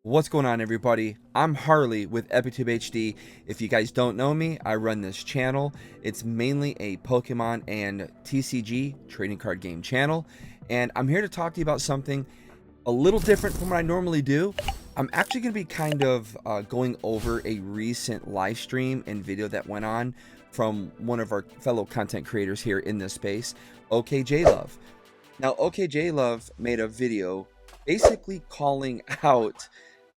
What's going on, everybody? I'm Harley with EpicTube HD. If you guys don't know me, I run this channel. It's mainly a Pokemon and TCG trading card game channel, and I'm here to talk to you about something a little different from what I normally do. I'm actually going to be kind of going over a recent live stream and video that went on from one of our fellow content creators here in this space, OKJLove. Now, OKJLove made a video basically calling out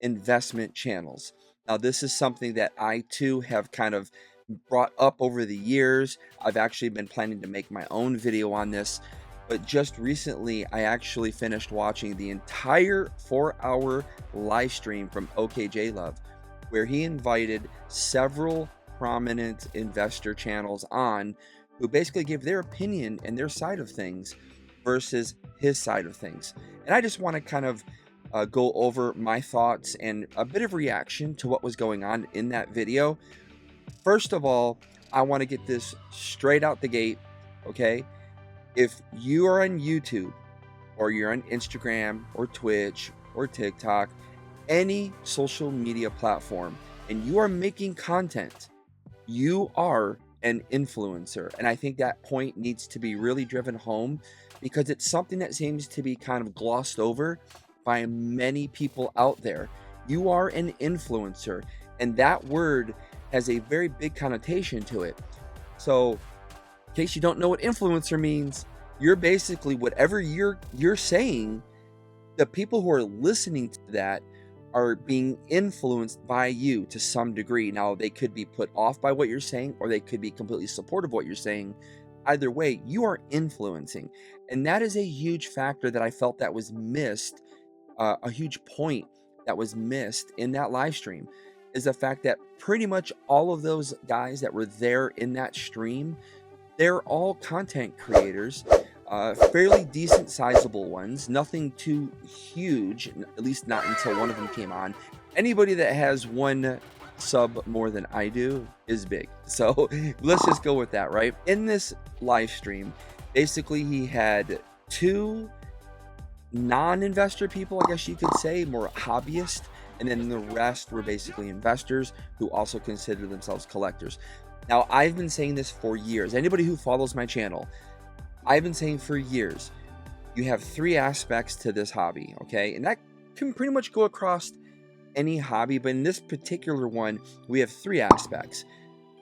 investment channels. Now, this is something that I too have kind of brought up over the years. I've actually been planning to make my own video on this, but just recently I actually finished watching the entire 4-hour live stream from OKJLove, where he invited several prominent investor channels on who basically gave their opinion and their side of things versus his side of things. And I just want to kind of go over my thoughts and a bit of reaction to what was going on in that video. First of all, I want to get this straight out the gate, okay? If you are on YouTube or you're on Instagram or Twitch or TikTok, any social media platform, and you are making content, you are an influencer. And I think that point needs to be really driven home because it's something that seems to be kind of glossed over by many people out there. You are an influencer, and that word has a very big connotation to it. So in case you don't know what influencer means, you're basically whatever you're saying, the people who are listening to that are being influenced by you to some degree. Now, they could be put off by what you're saying, or they could be completely supportive of what you're saying. Either way, you are influencing. And that is a huge factor that I felt that was missed, a huge point that was missed in that live stream, is the fact that pretty much all of those guys that were there in that stream, they're all content creators, fairly decent sizable ones, nothing too huge, at least not until one of them came on. Anybody that has one sub more than I do is big. So let's just go with that, right? In this live stream, basically he had two non-investor people, I guess you could say, more hobbyist, and then the rest were basically investors who also consider themselves collectors. Now, I've been saying this for years. Anybody who follows my channel, I've been saying for years, you have three aspects to this hobby, okay? And that can pretty much go across any hobby, but in this particular one, we have three aspects.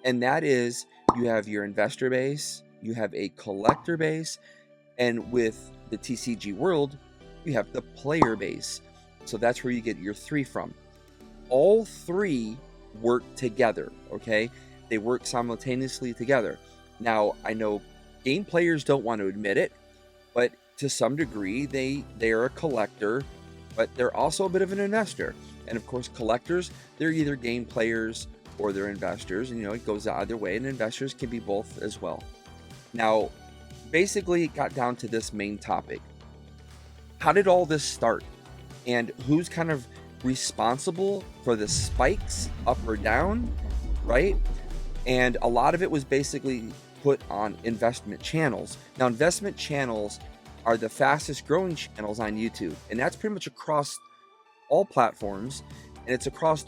And that is, you have your investor base, you have a collector base, and with the TCG world, you have the player base. So that's where you get your three from. All three work together, okay? They work simultaneously together. Now, I know game players don't want to admit it, but to some degree, they're a collector, but they're also a bit of an investor. And of course, collectors, they're either game players or they're investors, and it goes either way, and investors can be both as well. Now, basically, it got down to this main topic. How did all this start? And who's kind of responsible for the spikes up or down, right? And a lot of it was basically put on investment channels. Now, investment channels are the fastest growing channels on YouTube, and that's pretty much across all platforms, and it's across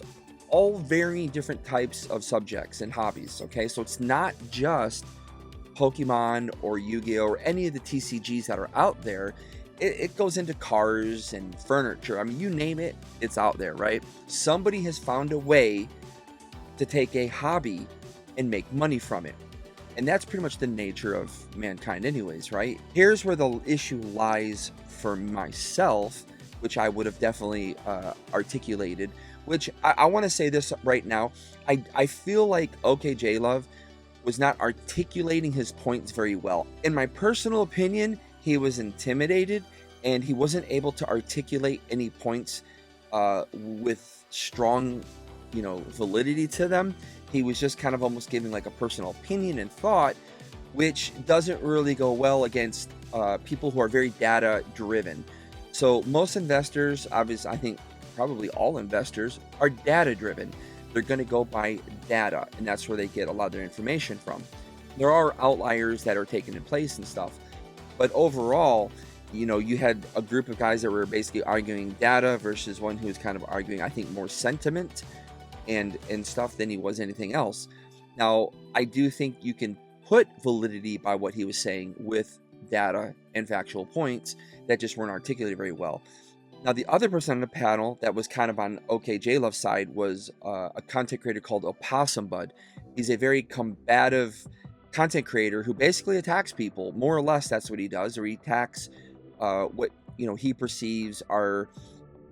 all varying different types of subjects and hobbies, okay? So it's not just Pokemon or Yu-Gi-Oh or any of the TCGs that are out there. It goes into cars and furniture. I mean, you name it, it's out there, right? Somebody has found a way to take a hobby and make money from it. And that's pretty much the nature of mankind anyways, right? Here's where the issue lies for myself, which I would have definitely articulated, which I want to say this right now. I feel like OKJLove was not articulating his points very well. In my personal opinion, he was intimidated and he wasn't able to articulate any points with strong, validity to them. He was just kind of almost giving like a personal opinion and thought, which doesn't really go well against people who are very data driven. So most investors, obviously, I think probably all investors are data driven. They're going to go by data, and that's where they get a lot of their information from. There are outliers that are taken in place and stuff, but overall, you had a group of guys that were basically arguing data versus one who was kind of arguing, I think, more sentiment and stuff than he was anything else. Now, I do think you can put validity by what he was saying with data and factual points that just weren't articulated very well. Now, the other person on the panel that was kind of on OKJ Love's side was a content creator called Opossum Bud. He's a very combative content creator who basically attacks people. More or less, that's what he does, or he attacks what he perceives are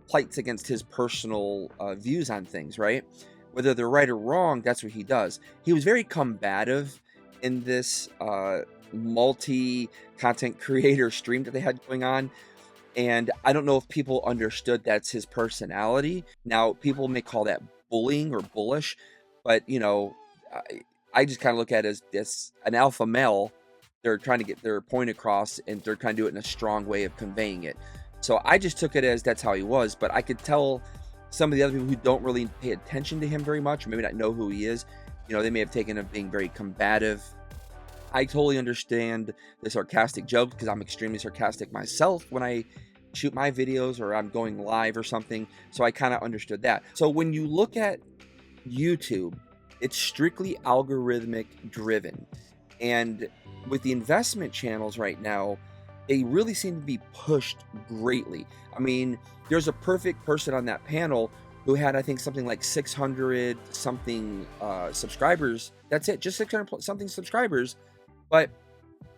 plights against his personal views on things, right? Whether they're right or wrong, that's what he does. He was very combative in this multi-content creator stream that they had going on. And I don't know if people understood that's his personality. Now, people may call that bullying or bullish, but, I just kind of look at it as an alpha male. They're trying to get their point across, and they're trying to do it in a strong way of conveying it. So I just took it as that's how he was, but I could tell some of the other people who don't really pay attention to him very much, or maybe not know who he is, they may have taken him being very combative. I totally understand the sarcastic joke because I'm extremely sarcastic myself when I shoot my videos or I'm going live or something. So I kind of understood that. So when you look at YouTube, it's strictly algorithmic driven. And with the investment channels right now, they really seem to be pushed greatly. I mean, there's a perfect person on that panel who had, I think, something like 600 something subscribers. That's it, just 600 something subscribers. But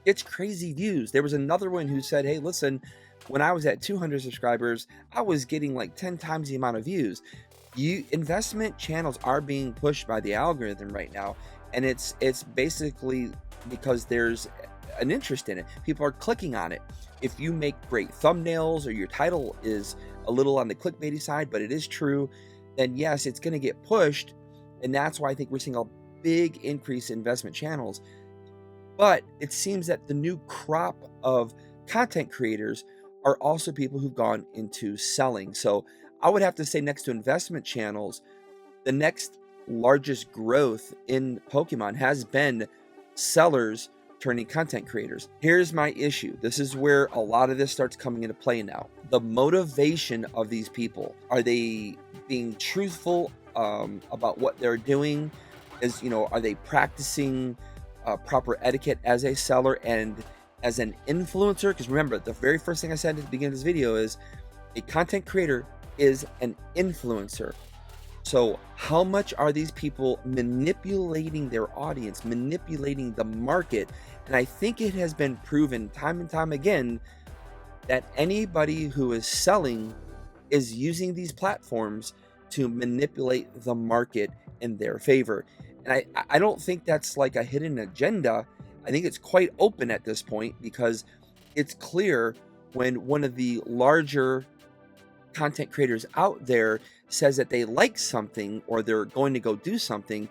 it's crazy views. There was another one who said, hey, listen, when I was at 200 subscribers, I was getting like 10 times the amount of views. Investment channels are being pushed by the algorithm right now. And it's basically because there's an interest in it. People are clicking on it. If you make great thumbnails or your title is a little on the clickbaity side, but it is true, then yes, it's going to get pushed. And that's why I think we're seeing a big increase in investment channels. But it seems that the new crop of content creators are also people who've gone into selling. So I would have to say, next to investment channels, the next largest growth in Pokemon has been sellers turning content creators. Here's my issue. This is where a lot of this starts coming into play now. The motivation of these people. Are they being truthful about what they're doing? Are they practicing proper etiquette as a seller and as an influencer? Because remember, the very first thing I said at the beginning of this video is a content creator is an influencer. So how much are these people manipulating their audience, manipulating the market? And I think it has been proven time and time again that anybody who is selling is using these platforms to manipulate the market in their favor. And I don't think that's like a hidden agenda. I think it's quite open at this point, because it's clear when one of the larger content creators out there says that they like something or they're going to go do something,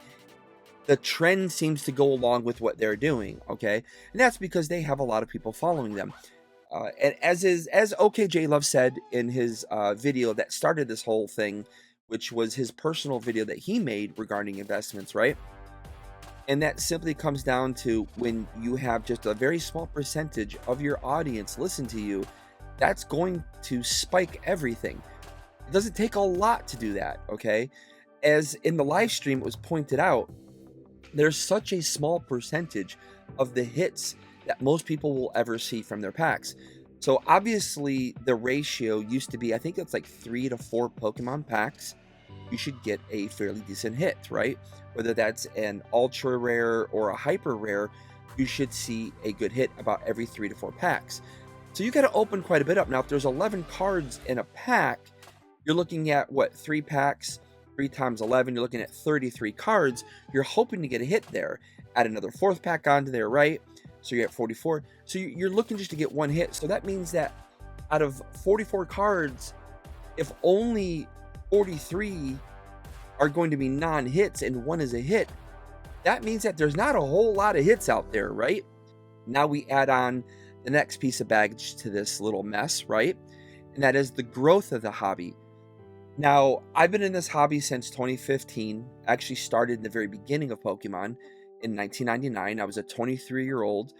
the trend seems to go along with what they're doing, okay? And that's because they have a lot of people following them. And as OKJ Love said in his video that started this whole thing, which was his personal video that he made regarding investments, right? And that simply comes down to when you have just a very small percentage of your audience listen to you, that's going to spike everything. It doesn't take a lot to do that, okay? As in the live stream, it was pointed out, there's such a small percentage of the hits that most people will ever see from their packs. So obviously the ratio used to be, I think it's like 3 to 4 Pokemon packs, you should get a fairly decent hit, right? Whether that's an ultra rare or a hyper rare, you should see a good hit about every 3 to 4 packs. So you got to open quite a bit up. Now, if there's 11 cards in a pack, you're looking at what, 3 packs, 3 times 11, you're looking at 33 cards. You're hoping to get a hit there. Add another 4th pack onto there, right? So you're at 44. So you're looking just to get 1 hit. So that means that out of 44 cards, if only 43 are going to be non-hits and 1 is a hit, that means that there's not a whole lot of hits out there, right? Now we add on the next piece of baggage to this little mess, right? And that is the growth of the hobby. Now, I've been in this hobby since 2015. I actually started in the very beginning of Pokemon in 1999. I was a 23-year-old,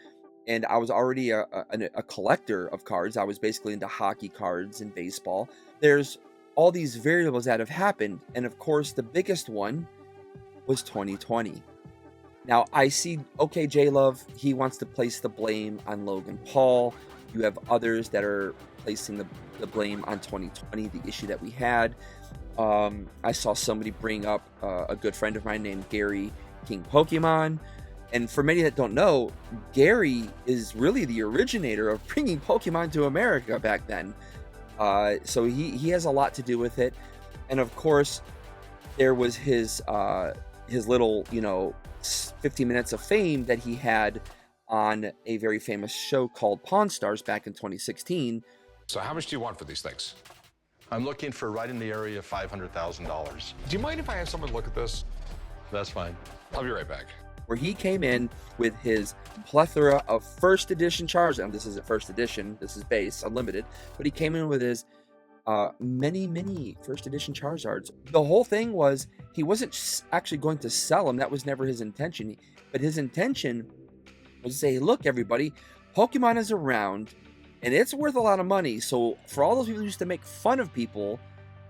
and I was already a collector of cards. I was basically into hockey cards and baseball. There's all these variables that have happened, and of course the biggest one was 2020. Now I see, okay, J-Love, he wants to place the blame on Logan Paul. You have others that are placing the blame on 2020, the issue that we had. I saw somebody bring up a good friend of mine named Gary King Pokemon. And for many that don't know, Gary is really the originator of bringing Pokemon to America back then. So he has a lot to do with it. And of course, there was his little, 15 minutes of fame that he had on a very famous show called Pawn Stars back in 2016. So how much do you want for these things? I'm looking for right in the area of $500,000. Do you mind if I have someone look at this? That's fine. I'll be right back. Where he came in with his plethora of first edition Charizard. And this isn't first edition, this is base, unlimited. But he came in with his many first edition Charizards. The whole thing was he wasn't actually going to sell them. That was never his intention. But his intention was to say, look, everybody, Pokemon is around and it's worth a lot of money. So for all those people who used to make fun of people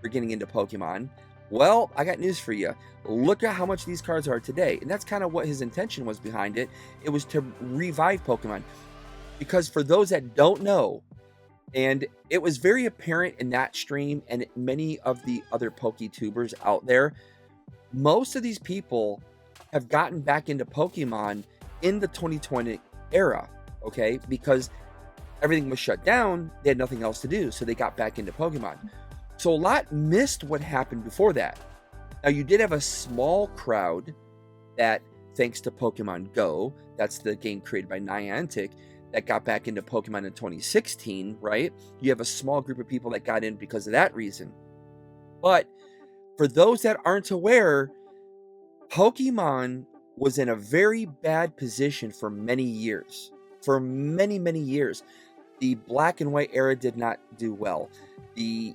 for getting into Pokemon, well, I got news for you. Look at how much these cards are today. And that's kind of what his intention was behind it. It was to revive Pokemon. Because for those that don't know, and it was very apparent in that stream and many of the other PokeTubers out there, most of these people have gotten back into Pokemon in the 2020 era, okay? Because everything was shut down, they had nothing else to do, so they got back into Pokemon. So a lot missed what happened before that. Now, you did have a small crowd that, thanks to Pokemon Go, that's the game created by Niantic, that got back into Pokemon in 2016, right? You have a small group of people that got in because of that reason. But for those that aren't aware, Pokemon was in a very bad position for many years. For many years. The Black and White era did not do well. The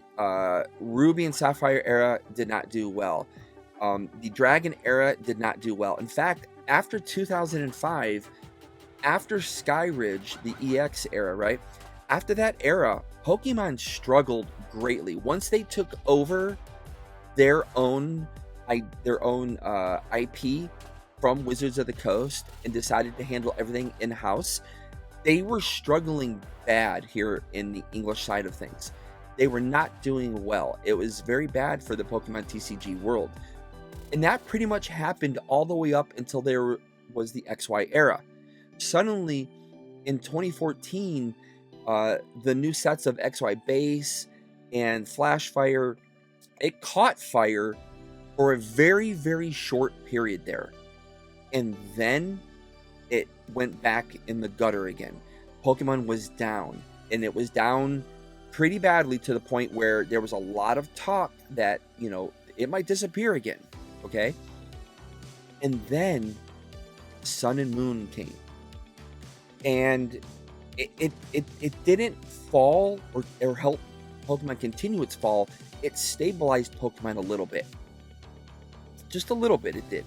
Ruby and Sapphire era did not do well. The Dragon era did not do well. In fact, after 2005, after Skyridge, the EX era, right? After that era, Pokemon struggled greatly. Once they took over their own IP from Wizards of the Coast and decided to handle everything in-house, they were struggling bad here in the English side of things. They were not doing well. It was very bad for the Pokemon TCG world. And that pretty much happened all the way up until there was the XY era. Suddenly, in 2014, the new sets of XY Base and Flash Fire, it caught fire for a very short period there. And then it went back in the gutter again. Pokemon was down, and it was down pretty badly to the point where there was a lot of talk that, it might disappear again, okay? And then Sun and Moon came. And it didn't fall or help Pokemon continue its fall. It stabilized Pokemon a little bit. Just a little bit, it did.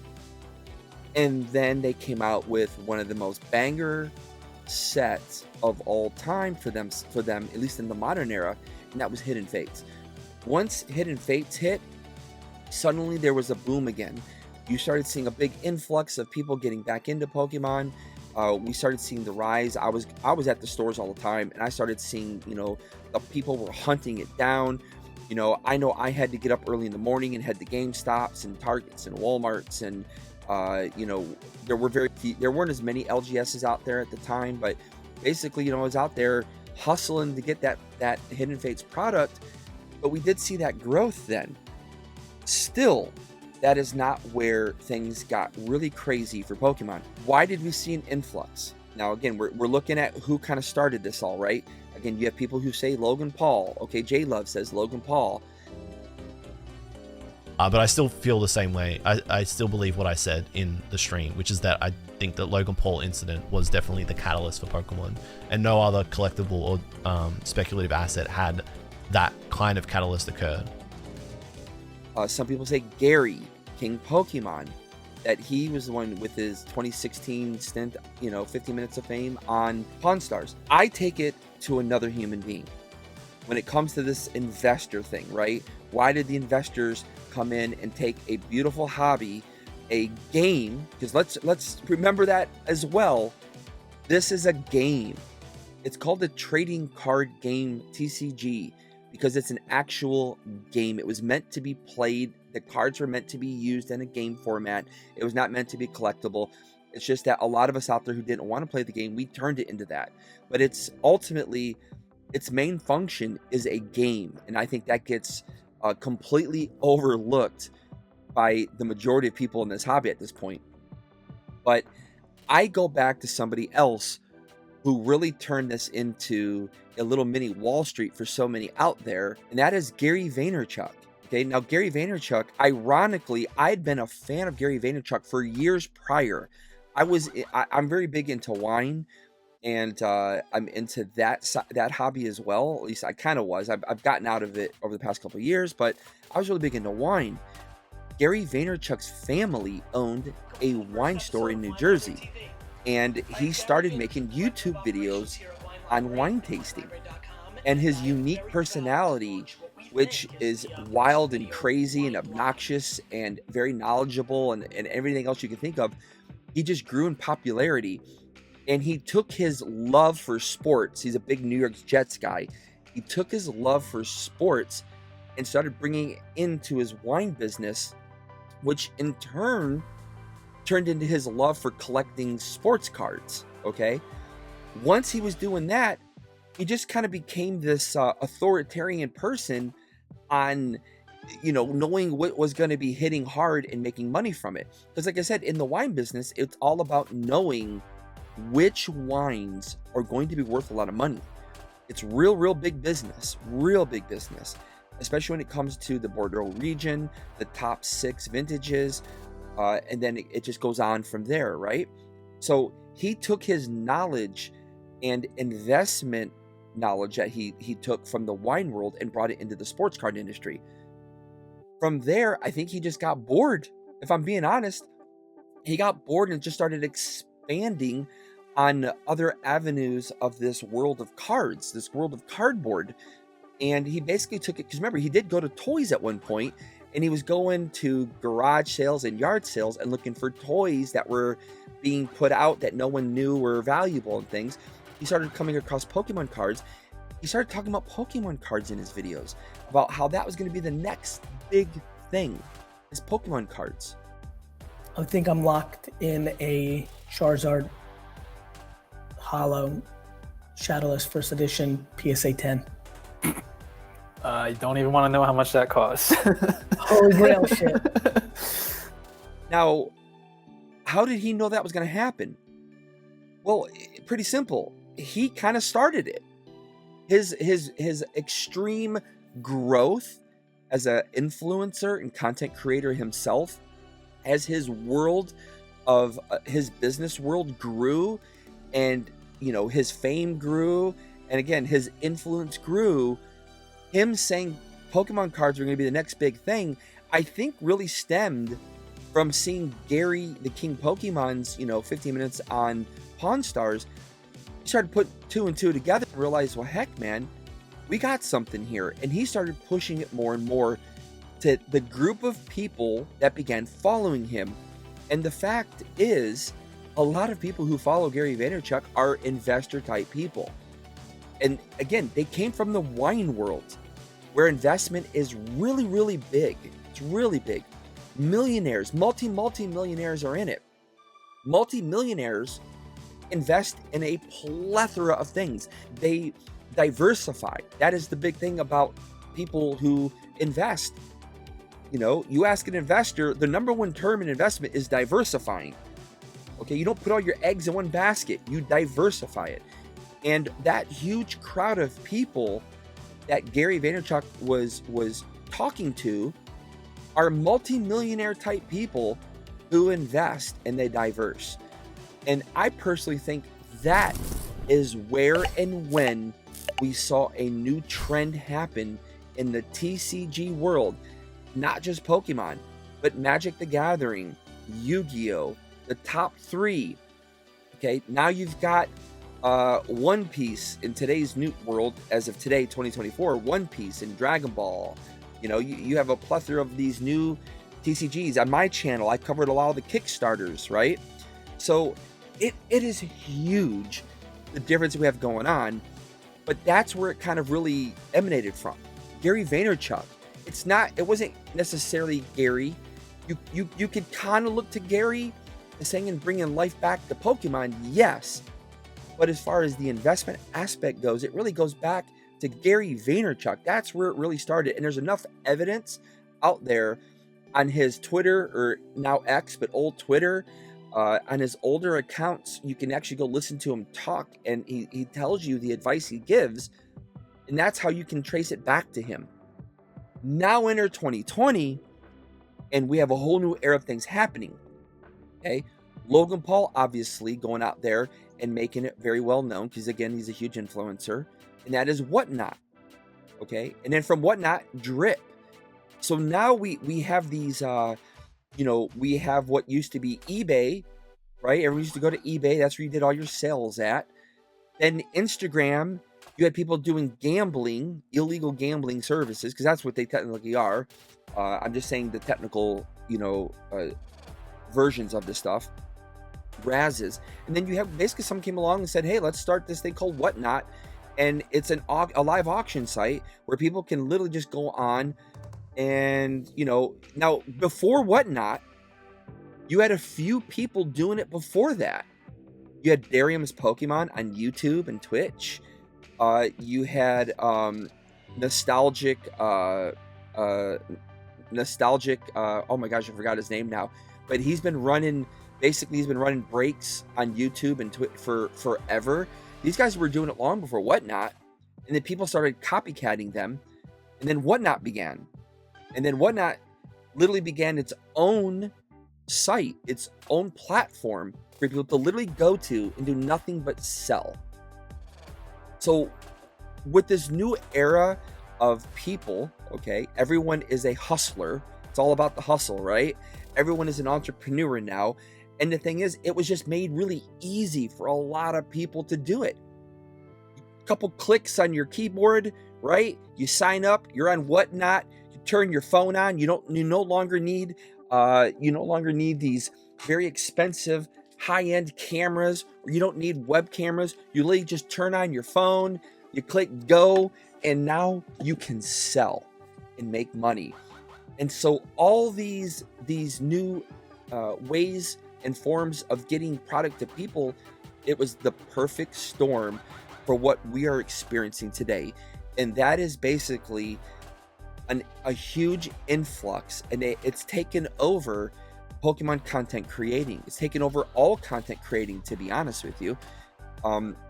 And then they came out with one of the most banger sets of all time for them, at least in the modern era, and that was Hidden Fates. Once Hidden Fates hit, suddenly there was a boom again. You started seeing a big influx of people getting back into Pokemon. We started seeing the rise. I was at the stores all the time, and I started seeing, the people were hunting it down. I know I had to get up early in the morning and head to GameStops and Targets and Walmarts, and there weren't as many LGSs out there at the time, but basically, I was out there hustling to get that Hidden Fates product. But we did see that growth then. Still, that is not where things got really crazy for Pokemon. Why did we see an influx? Now, again, we're looking at who kind of started this all, right? Again, you have people who say Logan Paul. Okay, J-Love says Logan Paul. But I still feel the same way. I still believe what I said in the stream, which is that I think the Logan Paul incident was definitely the catalyst for Pokemon, and no other collectible or speculative asset had that kind of catalyst occurred. Some people say Gary, King Pokemon. that he was the one with his 2016 stint, 15 minutes of fame on Pawn Stars. I take it to another human being. When it comes to this investor thing, right? Why did the investors come in and take a beautiful hobby, a game? Because let's remember that as well. This is a game. It's called a trading card game, TCG, because it's an actual game. It was meant to be played. The cards were meant to be used in a game format. It was not meant to be collectible. It's just that a lot of us out there who didn't want to play the game, we turned it into that. But it's ultimately, its main function is a game. And I think that gets completely overlooked by the majority of people in this hobby at this point. But I go back to somebody else who really turned this into a little mini Wall Street for so many out there, and that is Gary Vaynerchuk. Okay, now Gary Vaynerchuk, ironically, I'd been a fan of Gary Vaynerchuk for years prior. I'm very big into wine, and I'm into that hobby as well. At least I kind of was. I've gotten out of it over the past couple of years, but I was really big into wine. Gary Vaynerchuk's family owned a wine store in New Jersey, and he started making YouTube videos on wine tasting. And his unique personality, which is wild and crazy and obnoxious and very knowledgeable and everything else you can think of, he just grew in popularity. And he took his love for sports. He's a big New York Jets guy. He took his love for sports and started bringing it into his wine business, which in turn turned into his love for collecting sports cards. Okay. Once he was doing that, he just kind of became this authoritarian person on, knowing what was going to be hitting hard and making money from it. Because like I said, in the wine business, it's all about knowing which wines are going to be worth a lot of money. It's real big business, especially when it comes to the Bordeaux region, the top 6 vintages, and then it just goes on from there, right? So he took his knowledge and investment knowledge that he took from the wine world and brought it into the sports card industry. From there, I think he just got bored. If I'm being honest, he got bored and just started expanding on other avenues of this world of cards, this world of cardboard. And he basically took it, because remember, he did go to toys at one point, and he was going to garage sales and yard sales and looking for toys that were being put out that no one knew were valuable and things. He started coming across Pokemon cards. He started talking about Pokemon cards in his videos, about how that was going to be the next big thing, is Pokemon cards. I think I'm locked in a Charizard Hollow Shadowless First Edition PSA 10. You don't even want to know how much that costs. Holy grail shit. Now, how did he know that was going to happen? Well, pretty simple. He kind of started it. His extreme growth as an influencer and content creator himself, as his world of his business world grew, and his fame grew, and again his influence grew, him saying Pokemon cards were going to be the next big thing, I think really stemmed from seeing Gary the King Pokemon's 15 minutes on Pawn Stars. He started to put 2 and 2 together and realized, well, heck, man, we got something here. And he started pushing it more and more to the group of people that began following him. And the fact is, a lot of people who follow Gary Vaynerchuk are investor type people. And again, they came from the wine world, where investment is really big. It's really big. Millionaires, multi-millionaires are in it. Multi-millionaires invest in a plethora of things. They diversify. That is the big thing about people who invest. You ask an investor, the number one term in investment is diversifying. Okay, you don't put all your eggs in one basket, you diversify it. And that huge crowd of people that Gary Vaynerchuk was talking to are multi-millionaire type people who invest and they diverse. And I personally think that is where and when we saw a new trend happen in the TCG world. Not just Pokemon, but Magic the Gathering, Yu-Gi-Oh, the top 3. Okay, now you've got One Piece in today's new world, as of today, 2024, One Piece and Dragon Ball. You know, you have a plethora of these new TCGs. On my channel, I covered a lot of the Kickstarters, right? So it is huge, the difference we have going on, but that's where it kind of really emanated from. Gary Vaynerchuk. It wasn't necessarily Gary. You could kind of look to Gary as saying and bringing life back to Pokemon, yes. But as far as the investment aspect goes, it really goes back to Gary Vaynerchuk. That's where it really started. And there's enough evidence out there on his Twitter, or now X, but old Twitter, on his older accounts. You can actually go listen to him talk, and he tells you the advice he gives, and that's how you can trace it back to him. Now enter 2020, and we have a whole new era of things happening. Okay, Logan Paul obviously going out there and making it very well known, because again, he's a huge influencer, and that is Whatnot. Okay, and then from Whatnot, Drip. So now we have these, we have what used to be eBay, right? Everyone used to go to eBay. That's where you did all your sales at. Then Instagram, you had people doing gambling, illegal gambling services, because that's what they technically are. I'm just saying the technical, versions of this stuff. Razzes. And then you have basically someone came along and said, hey, let's start this thing called Whatnot. And it's a live auction site where people can literally just go on. And, now before Whatnot, you had a few people doing it before that. You had Darium's Pokemon on YouTube and Twitch. You had Nostalgic, oh my gosh, I forgot his name now. But he's been running breaks on YouTube and Twitch for forever. These guys were doing it long before Whatnot. And then people started copycatting them. And then Whatnot began. And then Whatnot literally began its own site, its own platform for people to literally go to and do nothing but sell. So with this new era of people, okay, everyone is a hustler. It's all about the hustle, right? Everyone is an entrepreneur now. And the thing is, it was just made really easy for a lot of people to do it. A couple clicks on your keyboard, right? You sign up, you're on Whatnot, you turn your phone on. You no longer need these very expensive high-end cameras, or you don't need web cameras. You literally just turn on your phone, you click go, and now you can sell and make money. And so all these new ways and forms of getting product to people, it was the perfect storm for what we are experiencing today. And that is basically a huge influx, and it's taken over Pokemon content creating. It's taken over all content creating, to be honest with you.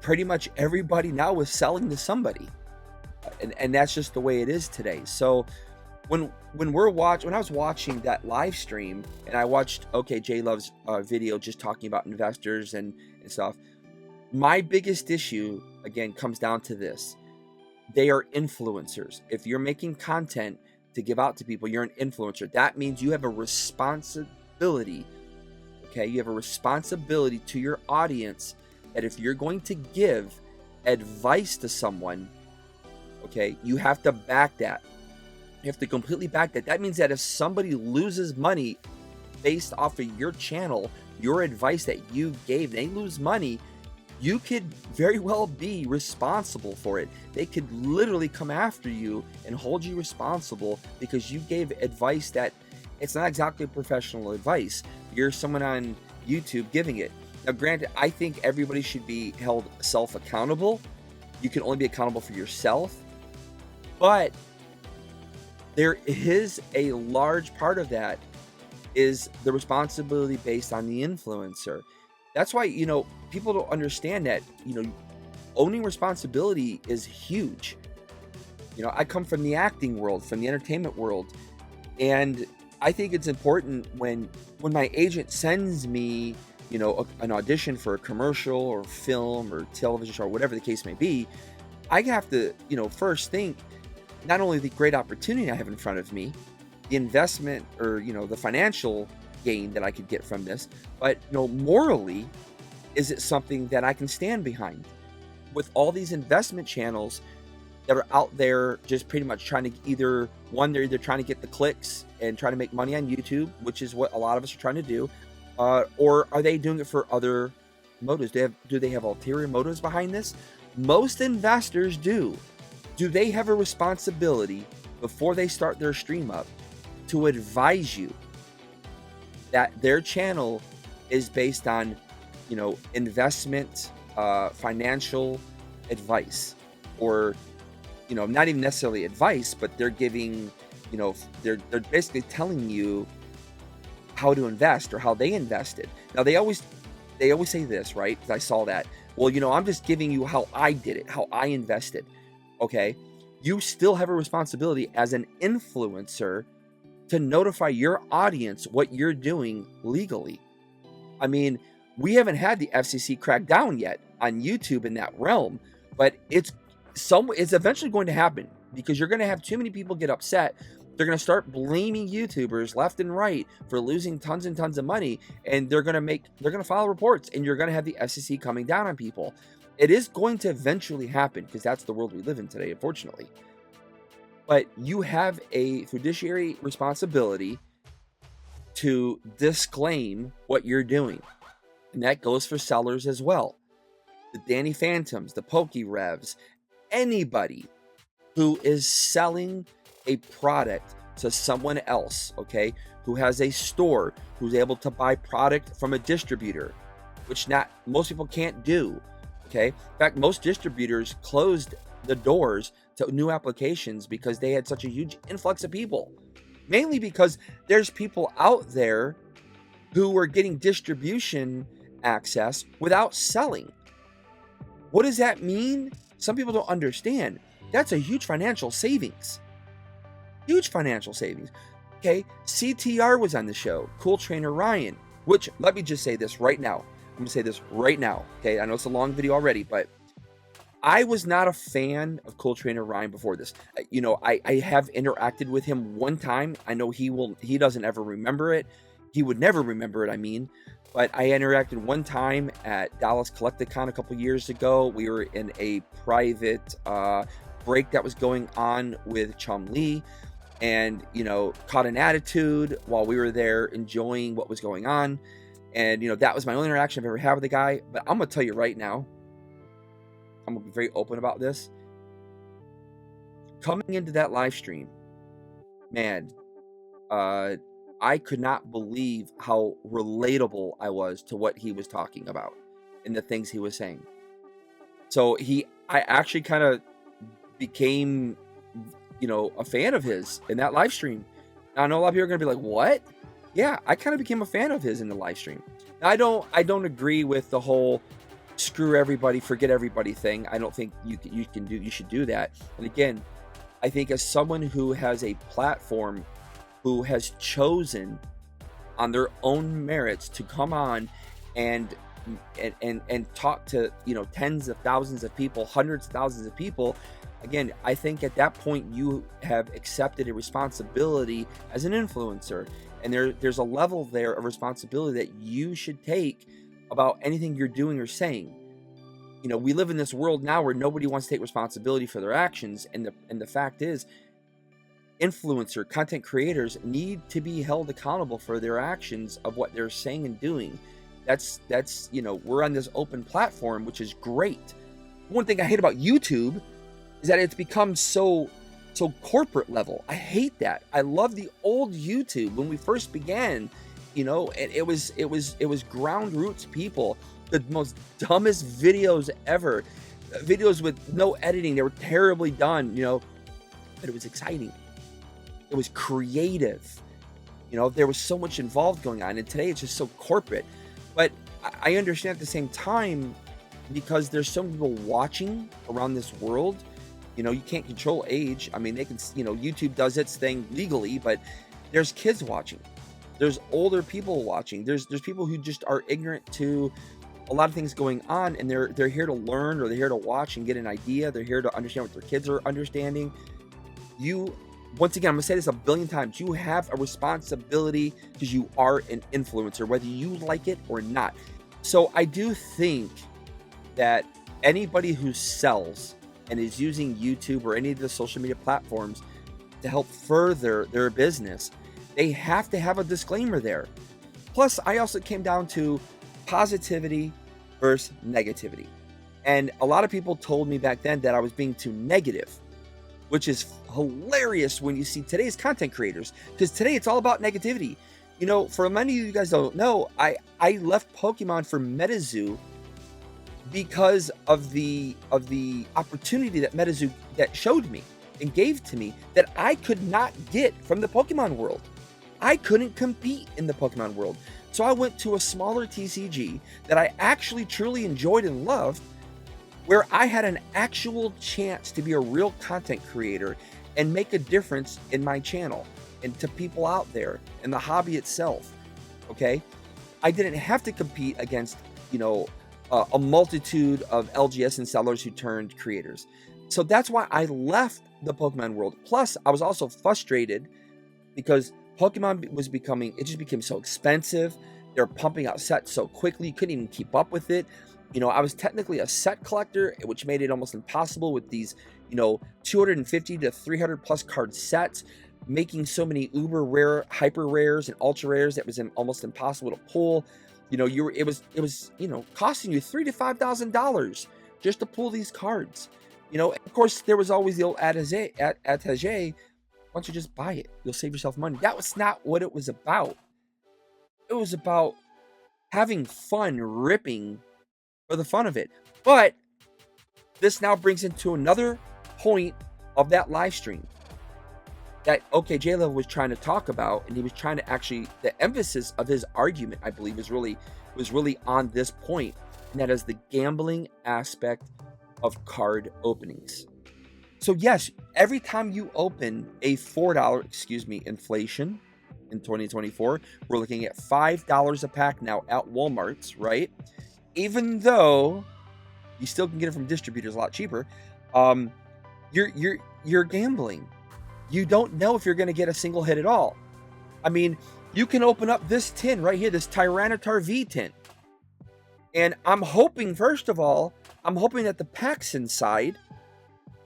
Pretty much everybody now is selling to somebody, and that's just the way it is today. So when I was watching that live stream, and I watched J Love's video just talking about investors and stuff, my biggest issue again comes down to this: they are influencers. If you're making content to give out to people, you're an influencer. That means you have a responsibility. Okay, you have a responsibility to your audience that if you're going to give advice to someone, okay, you have to back that. You have to completely back that. That means that if somebody loses money based off of your channel, your advice that you gave, they lose money, you could very well be responsible for it. They could literally come after you and hold you responsible because you gave advice that it's not exactly professional advice. You're someone on YouTube giving it. Now, granted, I think everybody should be held self-accountable. You can only be accountable for yourself. But there is a large part of that is the responsibility based on the influencer. That's why, people don't understand that, owning responsibility is huge. I come from the acting world, from the entertainment world, and I think it's important when my agent sends me, an audition for a commercial or film or television show or whatever the case may be, I have to, first think not only the great opportunity I have in front of me, the investment or, the financial gain that I could get from this, but morally, is it something that I can stand behind? With all these investment channels that are out there just pretty much trying to they're either trying to get the clicks and trying to make money on YouTube, which is what a lot of us are trying to do, or are they doing it for other motives? Do they have ulterior motives behind this? Most investors do. Do they have a responsibility before they start their stream up to advise you that their channel is based on, investment, financial advice, or, not even necessarily advice, but they're giving, they're basically telling you how to invest or how they invested. Now they always say this, right? Because I saw that. Well, I'm just giving you how I did it, how I invested. Okay. You still have a responsibility as an influencer to notify your audience what you're doing legally. I mean, we haven't had the FCC crack down yet on YouTube in that realm, but it's eventually going to happen, because you're going to have too many people get upset. They're going to start blaming YouTubers left and right for losing tons and tons of money, and they're going to file reports, and you're going to have the FCC coming down on people. It is going to eventually happen, because that's the world we live in today, unfortunately. But you have a fiduciary responsibility to disclaim what you're doing. And that goes for sellers as well. The Danny Phantoms, the Pokey Revs, anybody who is selling a product to someone else, okay, who has a store, who's able to buy product from a distributor, which most people can't do, okay? In fact, most distributors closed the doors to new applications because they had such a huge influx of people, mainly because there's people out there who were getting distribution access without selling. What does that mean? Some people don't understand. That's a huge financial savings. Huge financial savings. Okay, CTR was on the show, Cool Trainer Ryan, which, let me just say this right now. I'm going to say this right now. Okay, I know it's a long video already, but I was not a fan of Cool Trainer Ryan before this. I have interacted with him one time. I know he doesn't ever remember it. He would never remember it, I mean. But I interacted one time at Dallas Collecticon a couple years ago. We were in a private break that was going on with Chum Lee, and caught an attitude while we were there enjoying what was going on. And that was my only interaction I've ever had with the guy. But I'm gonna tell you right now, I'm gonna be very open about this. Coming into that live stream, man, I could not believe how relatable I was to what he was talking about and the things he was saying. So I actually kind of became, a fan of his in that live stream. Now, I know a lot of people are going to be like, what? Yeah, I kind of became a fan of his in the live stream. Now, I don't agree with the whole screw everybody, forget everybody thing. I don't think you should do that. And again, I think as someone who has a platform, who has chosen on their own merits to come on and talk to tens of thousands of people, hundreds of thousands of people, again, I think at that point you have accepted a responsibility as an influencer, and there's a level there of responsibility that you should take about anything you're doing or saying. We live in this world now where nobody wants to take responsibility for their actions, and the fact is, influencer content creators need to be held accountable for their actions of what they're saying and doing. That's we're on this open platform, which is great. One thing I hate about YouTube is that it's become so corporate level. I hate that. I love the old YouTube when we first began, and it was ground roots people, the most dumbest videos ever, videos with no editing. They were terribly done, but it was exciting. It was creative. There was so much involved going on, and today it's just so corporate. But I understand at the same time, because there's so many people watching around this world, you can't control age. I mean, they can, YouTube does its thing legally, but there's kids watching. There's older people watching. There's people who just are ignorant to a lot of things going on, and they're here to learn, or they're here to watch and get an idea. They're here to understand what their kids are understanding. You once again, I'm gonna say this a billion times, you have a responsibility because you are an influencer, whether you like it or not. So I do think that anybody who sells and is using YouTube or any of the social media platforms to help further their business, they have to have a disclaimer there. Plus, I also came down to positivity versus negativity. And a lot of people told me back then that I was being too negative, which is hilarious when you see today's content creators, because today it's all about negativity. You know, for many of you guys don't know, I left Pokemon for MetaZoo because of the opportunity that MetaZoo that showed me and gave to me that I could not get from the Pokemon world. I couldn't compete in the Pokemon world. So I went to a smaller TCG that I actually truly enjoyed and loved, where I had an actual chance to be a real content creator and make a difference in my channel and to people out there and the hobby itself. Okay, I didn't have to compete against, you know, a multitude of LGS and sellers who turned creators. So that's why I left the Pokemon world. Plus, I was also frustrated because Pokemon was becoming, it just became so expensive. They're pumping out sets so quickly, you couldn't even keep up with it. You know, I was technically a set collector, which made it almost impossible with these, you know, 250 to 300 plus card sets, making so many uber rare, hyper rares and ultra rares that was almost impossible to pull. You know, it was, you know, costing you $3,000 to $5,000 just to pull these cards. You know, of course, there was always the old adage, why don't you just buy it? You'll save yourself money. That was not what it was about. It was about having fun ripping for the fun of it. But this now brings into another point of that live stream that J-Love was trying to talk about, and he was trying to actually, the emphasis of his argument, I believe, was really on this point, and that is the gambling aspect of card openings. So yes, every time you open a $4, inflation in 2024, we're looking at $5 a pack now at Walmart's, right? Even though you still can get it from distributors a lot cheaper, you're gambling. You don't know if you're going to get a single hit at all. I mean, you can open up this tin right here, this Tyranitar V tin. And I'm hoping, first of all, that the packs inside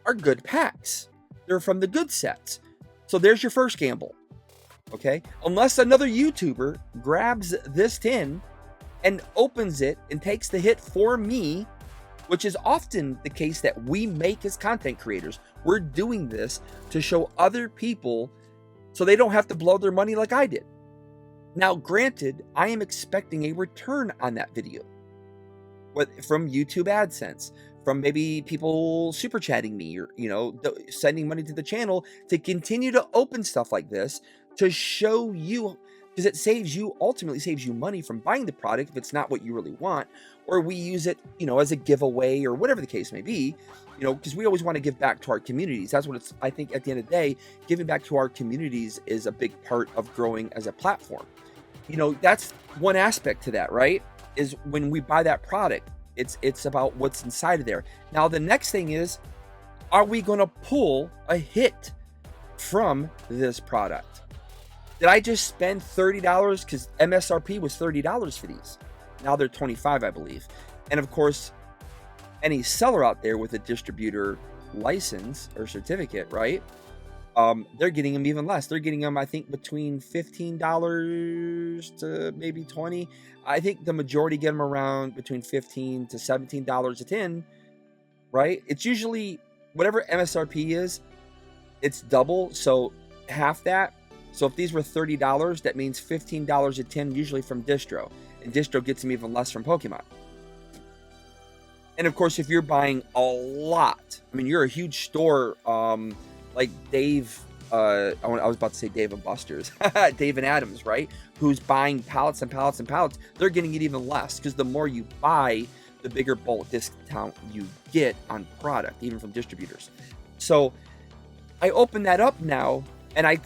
are good packs. They're from the good sets. So there's your first gamble. Okay? Unless another YouTuber grabs this tin and opens it and takes the hit for me, which is often the case that we make as content creators. We're doing this to show other people so they don't have to blow their money like I did. Now, granted, I am expecting a return on that video from YouTube AdSense, from maybe people super chatting me, or, you know, sending money to the channel to continue to open stuff like this to show you, because it ultimately saves you money from buying the product if it's not what you really want, or we use it, you know, as a giveaway or whatever the case may be, you know, because we always want to give back to our communities. That's what it's, I think at the end of the day, giving back to our communities is a big part of growing as a platform. You know, that's one aspect to that, right? Is when we buy that product, it's about what's inside of there. Now, the next thing is, are we going to pull a hit from this product? Did I just spend $30? Because MSRP was $30 for these. Now they're $25, I believe. And of course, any seller out there with a distributor license or certificate, right? They're getting them even less. They're getting them, I think, between $15 to maybe $20. I think the majority get them around between $15 to $17 a tin, right? It's usually whatever MSRP is, it's double, so half that. So if these were $30, that means $15 a tin, usually from distro. And distro gets them even less from Pokemon. And of course, if you're buying a lot, I mean, you're a huge store, like Dave, I was about to say Dave and Buster's, Dave and Adams, right? Who's buying pallets and pallets and pallets, they're getting it even less, because the more you buy, the bigger bulk discount you get on product, even from distributors. So I open that up now, and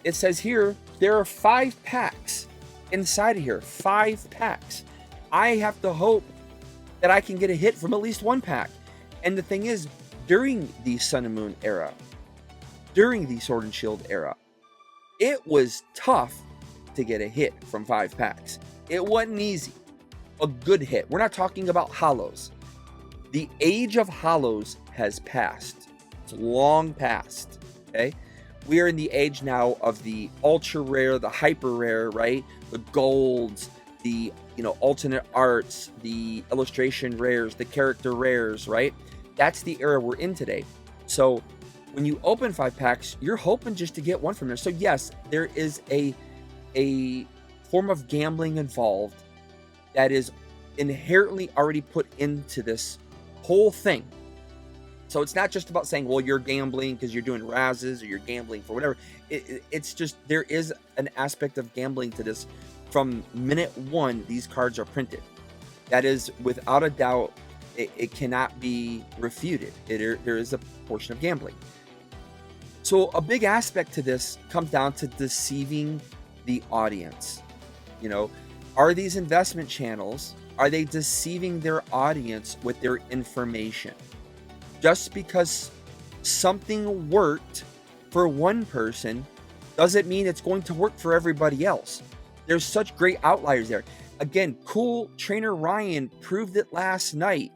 it says here, there are 5 packs inside of here, 5 packs. I have to hope that I can get a hit from at least one pack. And the thing is, during the Sun and Moon era, during the Sword and Shield era, it was tough to get a hit from 5 packs. It wasn't easy. A good hit. We're not talking about holos. The age of holos has passed. It's long past. Okay? We are in the age now of the ultra rare, the hyper rare, right? The golds, the alternate arts, the illustration rares, the character rares, right? That's the era we're in today. So when you open 5 packs, you're hoping just to get one from there. So yes, there is a form of gambling involved that is inherently already put into this whole thing. So it's not just about saying, well, you're gambling because you're doing Razes or you're gambling for whatever. It's just, there is an aspect of gambling to this. From minute one, these cards are printed. That is, without a doubt, it cannot be refuted. There is a portion of gambling. So a big aspect to this comes down to deceiving the audience. Are these investment channels, are they deceiving their audience with their information? Just because something worked for one person doesn't mean it's going to work for everybody else. There's such great outliers there. Again, cool trainer Ryan proved it last night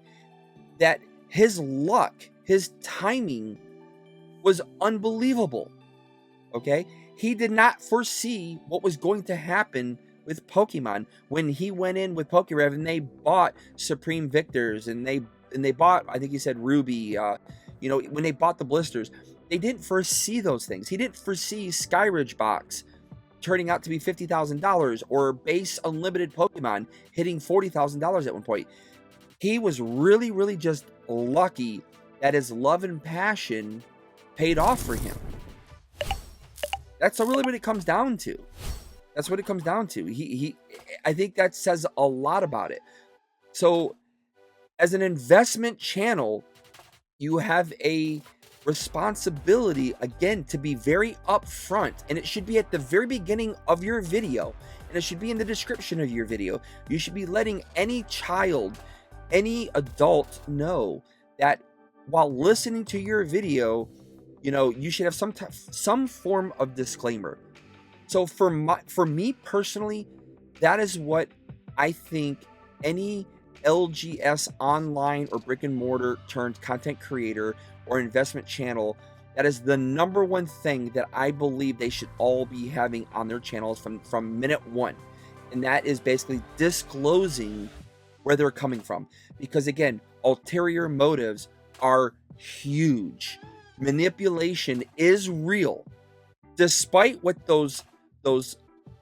that his luck, his timing was unbelievable. Okay? He did not foresee what was going to happen with Pokemon when he went in with PokeRev and they bought Supreme Victors and they bought, I think he said Ruby, when they bought the blisters, they didn't foresee those things. He didn't foresee Skyridge box turning out to be $50,000 or base unlimited Pokemon hitting $40,000 at one point. He was really, really just lucky that his love and passion paid off for him. That's really what it comes down to. That's what it comes down to. I think that says a lot about it. So as an investment channel, you have a responsibility, again, to be very upfront, and it should be at the very beginning of your video, and it should be in the description of your video. You should be letting any child, any adult know that while listening to your video, you should have some form of disclaimer. So for me personally, that is what I think any LGS online or brick and mortar turned content creator or investment channel, that is the number one thing that I believe they should all be having on their channels from minute one. And that is basically disclosing where they're coming from. Because again, ulterior motives are huge. Manipulation is real. Despite what those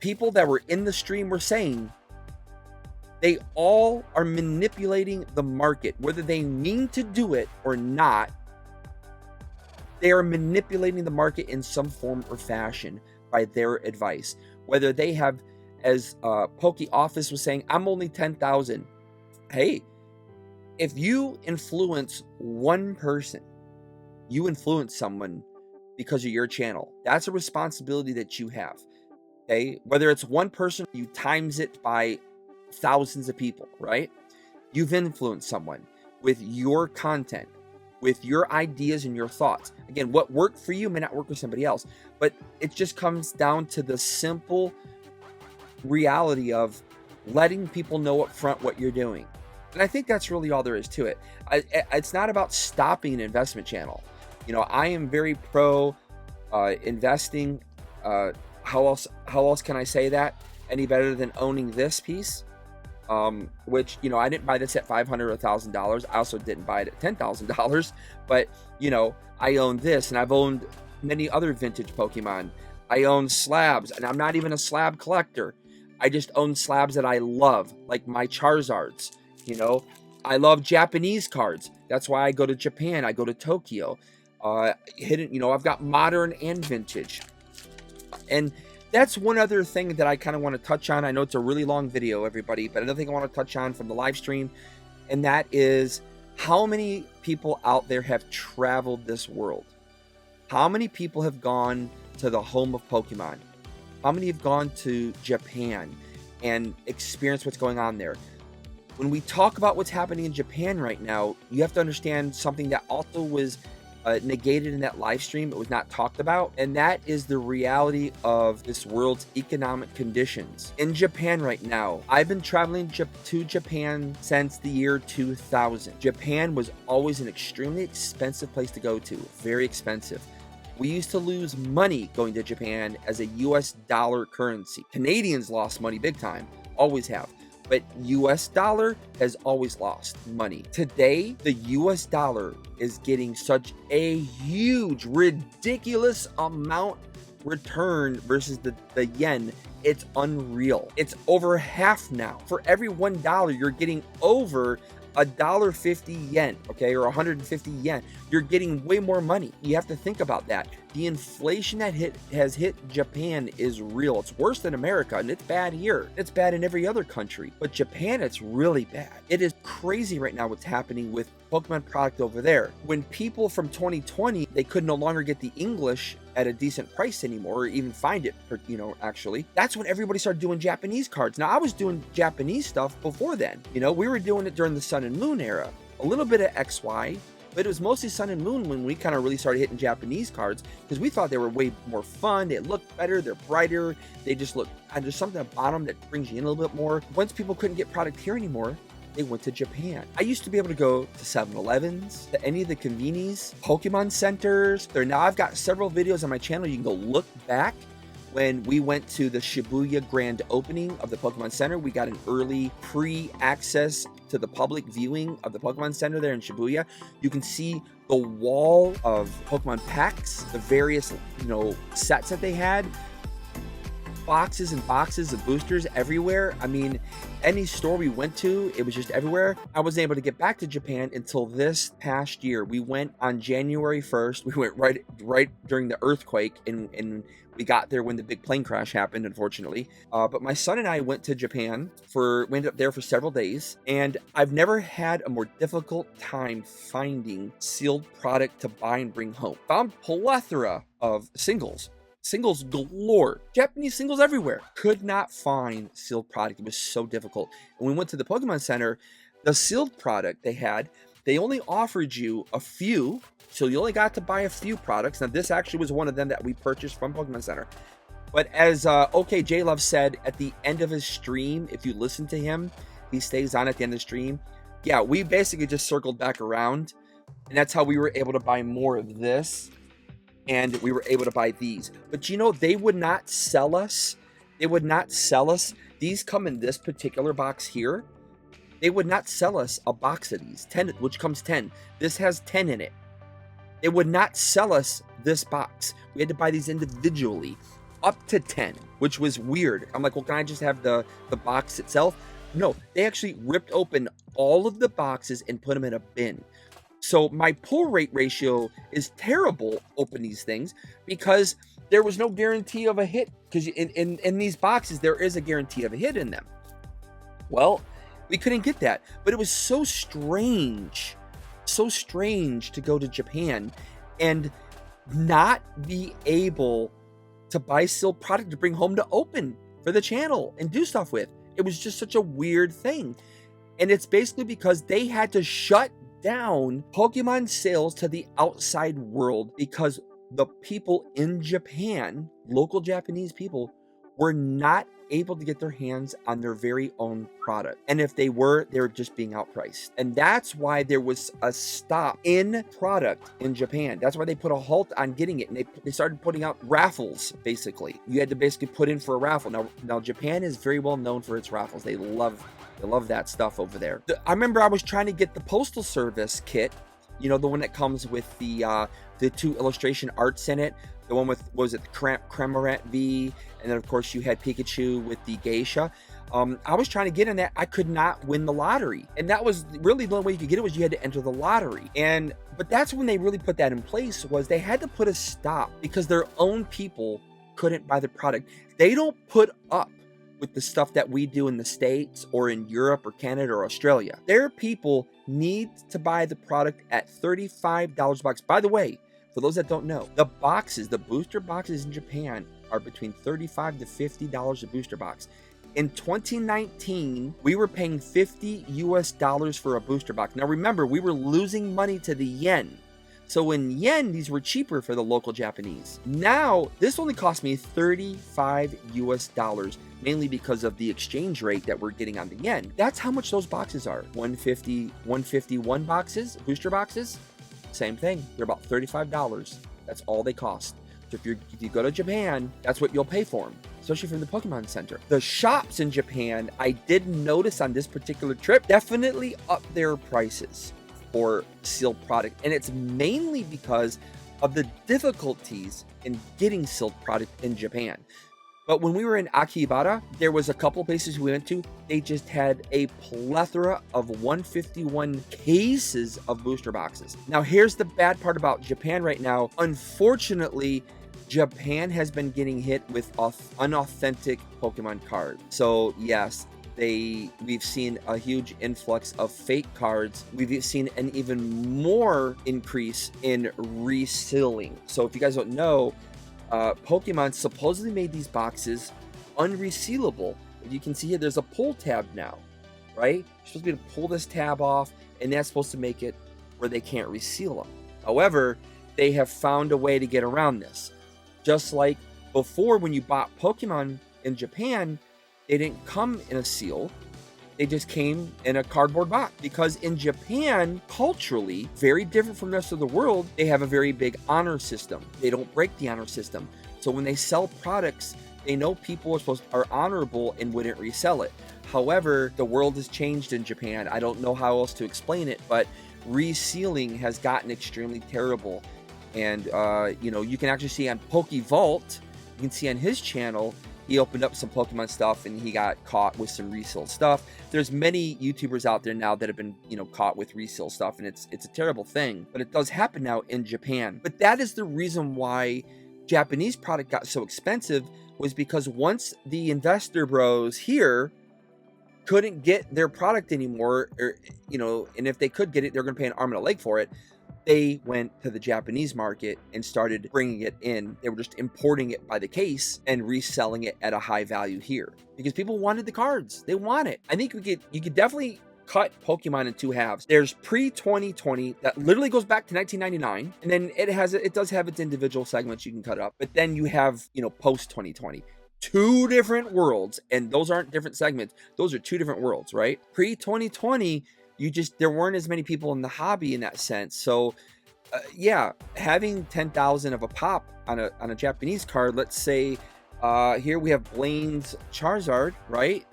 people that were in the stream were saying, they all are manipulating the market. Whether they mean to do it or not, they are manipulating the market in some form or fashion by their advice. Whether they have, as Poke Office was saying, I'm only 10,000. Hey, if you influence one person, you influence someone because of your channel. That's a responsibility that you have. Okay, whether it's one person, you times it by thousands of people, right? You've influenced someone with your content, with your ideas and your thoughts. Again, what worked for you may not work for somebody else, but it just comes down to the simple reality of letting people know up front what you're doing. And I think that's really all there is to it. It's not about stopping an investment channel. I am very pro investing. How else can I say that any better than owning this piece? Which, I didn't buy this at $500 or $1,000. I also didn't buy it at $10,000, but, I own this, and I've owned many other vintage Pokemon. I own slabs, and I'm not even a slab collector. I just own slabs that I love, like my Charizards. I love Japanese cards. That's why I go to Japan. I go to Tokyo. I've got modern and vintage. And that's one other thing that I kind of want to touch on. I know it's a really long video, everybody, but another thing I want to touch on from the live stream, and that is how many people out there have traveled this world? How many people have gone to the home of Pokemon? How many have gone to Japan and experienced what's going on there? When we talk about what's happening in Japan right now, you have to understand something that also was negated in that live stream. It was not talked about. And that is the reality of this world's economic conditions. In Japan right now, I've been traveling to Japan since the year 2000. Japan was always an extremely expensive place to go to, very expensive. We used to lose money going to Japan as a US dollar currency. Canadians lost money big time, always have. But US dollar has always lost money. Today, the US dollar is getting such a huge, ridiculous amount return versus the yen. It's unreal. It's over half now. For every $1, you're getting over $1.50 yen, okay, or 150 yen. You're getting way more money. You have to think about that. The inflation that has hit Japan is real. It's worse than America, and it's bad here. It's bad in every other country. But Japan, it's really bad. It is crazy right now what's happening with Pokemon product over there. When people from 2020, they could no longer get the English at a decent price anymore, or even find it, actually. That's when everybody started doing Japanese cards. Now, I was doing Japanese stuff before then. We were doing it during the Sun and Moon era. A little bit of XY, but it was mostly Sun and Moon when we kind of really started hitting Japanese cards, because we thought they were way more fun. They looked better, they're brighter, they just look, and there's something about them that brings you in a little bit more. Once people couldn't get product here anymore, they went to Japan. I used to be able to go to 7-Elevens, to any of the convenies, Pokemon centers. Now I've got several videos on my channel. You can go look back when we went to the Shibuya grand opening of the Pokemon Center. We got an early pre-access to the public viewing of the Pokemon Center there in Shibuya. You can see the wall of Pokemon packs, the various, sets that they had. Boxes and boxes of boosters everywhere. I mean, any store we went to, it was just everywhere. I wasn't able to get back to Japan until this past year. We went on January 1st. We went right during the earthquake, and we got there when the big plane crash happened, unfortunately. But my son and I went to Japan we ended up there for several days, and I've never had a more difficult time finding sealed product to buy and bring home. Found plethora of singles galore, Japanese singles everywhere. Could not find sealed product. It was so difficult. When we went to the Pokemon Center, the sealed product they only offered you a few, so you only got to buy a few products. Now, this actually was one of them that we purchased from Pokemon Center. But as OKJ Love said at the end of his stream, if you listen to him, he stays on at the end of the stream. Yeah, we basically just circled back around, and that's how we were able to buy more of this. And we were able to buy these. But they would not sell us. These come in this particular box here. They would not sell us a box of these, 10, which comes 10. This has 10 in it. They would not sell us this box. We had to buy these individually, up to 10, which was weird. I'm like, well, can I just have the box itself? No, they actually ripped open all of the boxes and put them in a bin. So my pull rate ratio is terrible open these things, because there was no guarantee of a hit, because in these boxes there is a guarantee of a hit in them. Well, we couldn't get that, but it was so strange to go to Japan and not be able to buy sealed product to bring home to open for the channel and do stuff with. It was just such a weird thing. And it's basically because they had to shut down Pokemon sales to the outside world, because the people in Japan, local Japanese people, were not able to get their hands on their very own product. And if they were just being outpriced. And that's why there was a stop in product in Japan. That's why they put a halt on getting it. And they started putting out raffles, basically. You had to basically put in for a raffle. Now Japan is very well known for its raffles. They love that stuff over there. I remember I was trying to get the Postal Service kit, the one that comes with the 2 illustration arts in it. The one with, was it the Cramorant V? And then, of course, you had Pikachu with the Geisha. I was trying to get in that. I could not win the lottery. And that was really the only way you could get it, was you had to enter the lottery. But that's when they really put that in place, was they had to put a stop, because their own people couldn't buy the product. They don't put up with the stuff that we do in the States or in Europe or Canada or Australia. Their people need to buy the product at $35 a box. By the way, for those that don't know, the booster boxes in Japan are between $35 to $50 a booster box. In 2019, we were paying $50 US for a booster box. Now remember, we were losing money to the yen. So in yen, these were cheaper for the local Japanese. Now, this only cost me 35 US dollars, mainly because of the exchange rate that we're getting on the yen. That's how much those boxes are. 151 boxes, booster boxes, same thing. They're about $35. That's all they cost. So if you go to Japan, that's what you'll pay for them, especially from the Pokemon Center. The shops in Japan, I did notice on this particular trip, definitely up their prices for sealed product. And it's mainly because of the difficulties in getting sealed product in Japan. But when we were in Akihabara, there was a couple places we went to. They just had a plethora of 151 cases of booster boxes. Now, here's the bad part about Japan right now. Unfortunately, Japan has been getting hit with unauthentic Pokemon cards. So yes, we've seen a huge influx of fake cards. We've seen an even more increase in resealing. So if you guys don't know, Pokemon supposedly made these boxes unresealable. You can see here, there's a pull tab now, right? You're supposed to be able to pull this tab off, and that's supposed to make it where they can't reseal them. However, they have found a way to get around this. Just like before, when you bought Pokemon in Japan, they didn't come in a seal. They just came in a cardboard box, because in Japan, culturally, very different from the rest of the world, they have a very big honor system. They don't break the honor system. So when they sell products, they know people are honorable and wouldn't resell it. However, the world has changed in Japan. I don't know how else to explain it, but resealing has gotten extremely terrible. And, you can actually see on PokeVault, you can see on his channel, he opened up some Pokemon stuff and he got caught with some resale stuff. There's many YouTubers out there now that have been, caught with resale stuff, and it's a terrible thing, but it does happen now in Japan. But that is the reason why Japanese product got so expensive, was because once the investor bros here couldn't get their product anymore, or, and if they could get it, they're going to pay an arm and a leg for it. They went to the Japanese market and started bringing it in. They were just importing it by the case and reselling it at a high value here, because people wanted the cards. They want it. I think you could definitely cut Pokemon in two halves. There's pre-2020 that literally goes back to 1999, and then it does have its individual segments you can cut up. But then you have, post-2020. Two different worlds, and those aren't different segments. Those are two different worlds, right? Pre-2020, there weren't as many people in the hobby in that sense. So having 10,000 of a pop on a Japanese card, let's say here we have Blaine's Charizard, right?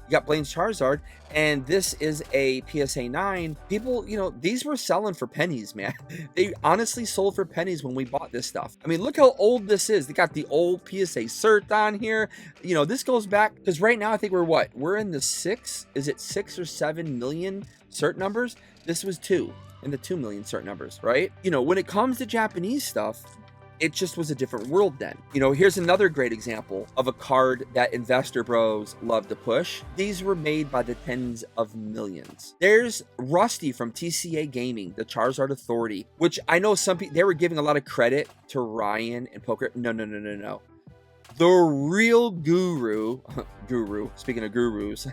You got Blaine's Charizard, and this is a PSA 9. People, these were selling for pennies, man. They honestly sold for pennies when we bought this stuff. I mean, look how old this is. They got the old PSA cert on here. This goes back, because right now I think we're in the 6 or 7 million cert numbers. This was 2 in the 2 million cert numbers, right? When it comes to Japanese stuff, it just was a different world then. Here's another great example of a card that investor bros love to push. These were made by the tens of millions. There's Rusty from TCA Gaming, the Charizard Authority, which I know some people, they were giving a lot of credit to Ryan and Poker. No. The real guru, speaking of gurus,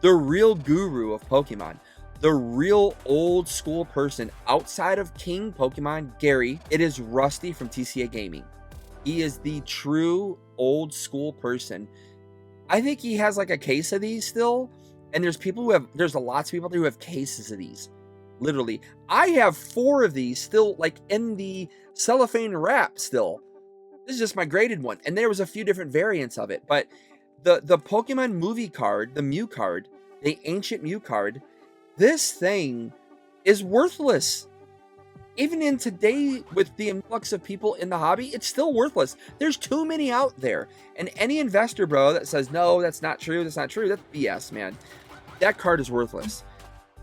the real guru of Pokemon, the real old school person outside of King Pokemon Gary, it is Rusty from TCA Gaming. He is the true old school person. I think he has like a case of these still, and there's lots of people who have cases of these. Literally, I have 4 of these still, like in the cellophane wrap still. This is just my graded one, and there was a few different variants of it, but the Pokemon movie card, the Mew card, the ancient Mew card, this thing is worthless. Even in today, with the influx of people in the hobby, it's still worthless. There's too many out there. And any investor bro that says, no, that's not true, that's BS, man. That card is worthless.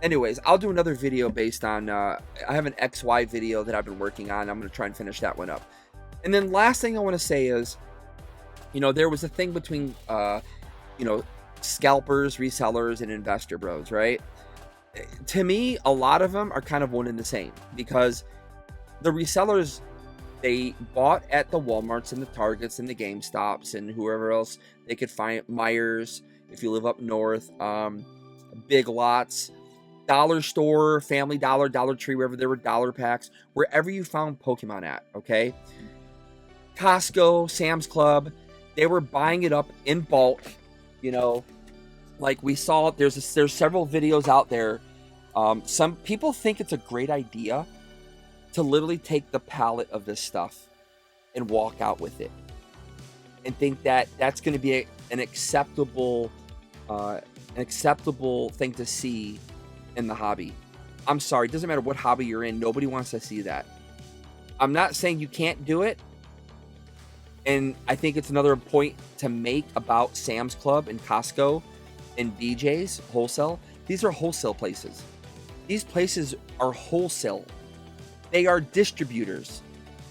Anyways, I'll do another video based on, I have an XY video that I've been working on. I'm going to try and finish that one up. And then last thing I want to say is, there was a thing between, scalpers, resellers, and investor bros, right? To me, a lot of them are kind of one and the same, because the resellers, they bought at the Walmarts and the Targets and the GameStops and whoever else they could find, Myers, if you live up north, Big Lots. dollar store, Family Dollar, Dollar Tree, wherever there were dollar packs, wherever you found Pokemon at, okay? Costco, Sam's Club, they were buying it up in bulk, you know, like we saw. There's several videos out there. Some people think it's a great idea to literally take the pallet of this stuff and walk out with it, and think that that's going to be an acceptable thing to see in the hobby. I'm sorry, it doesn't matter what hobby you're in. Nobody wants to see that. I'm not saying you can't do it. And I think it's another point to make about Sam's Club and Costco and BJ's wholesale. These are wholesale places. These places are wholesale. They are distributors.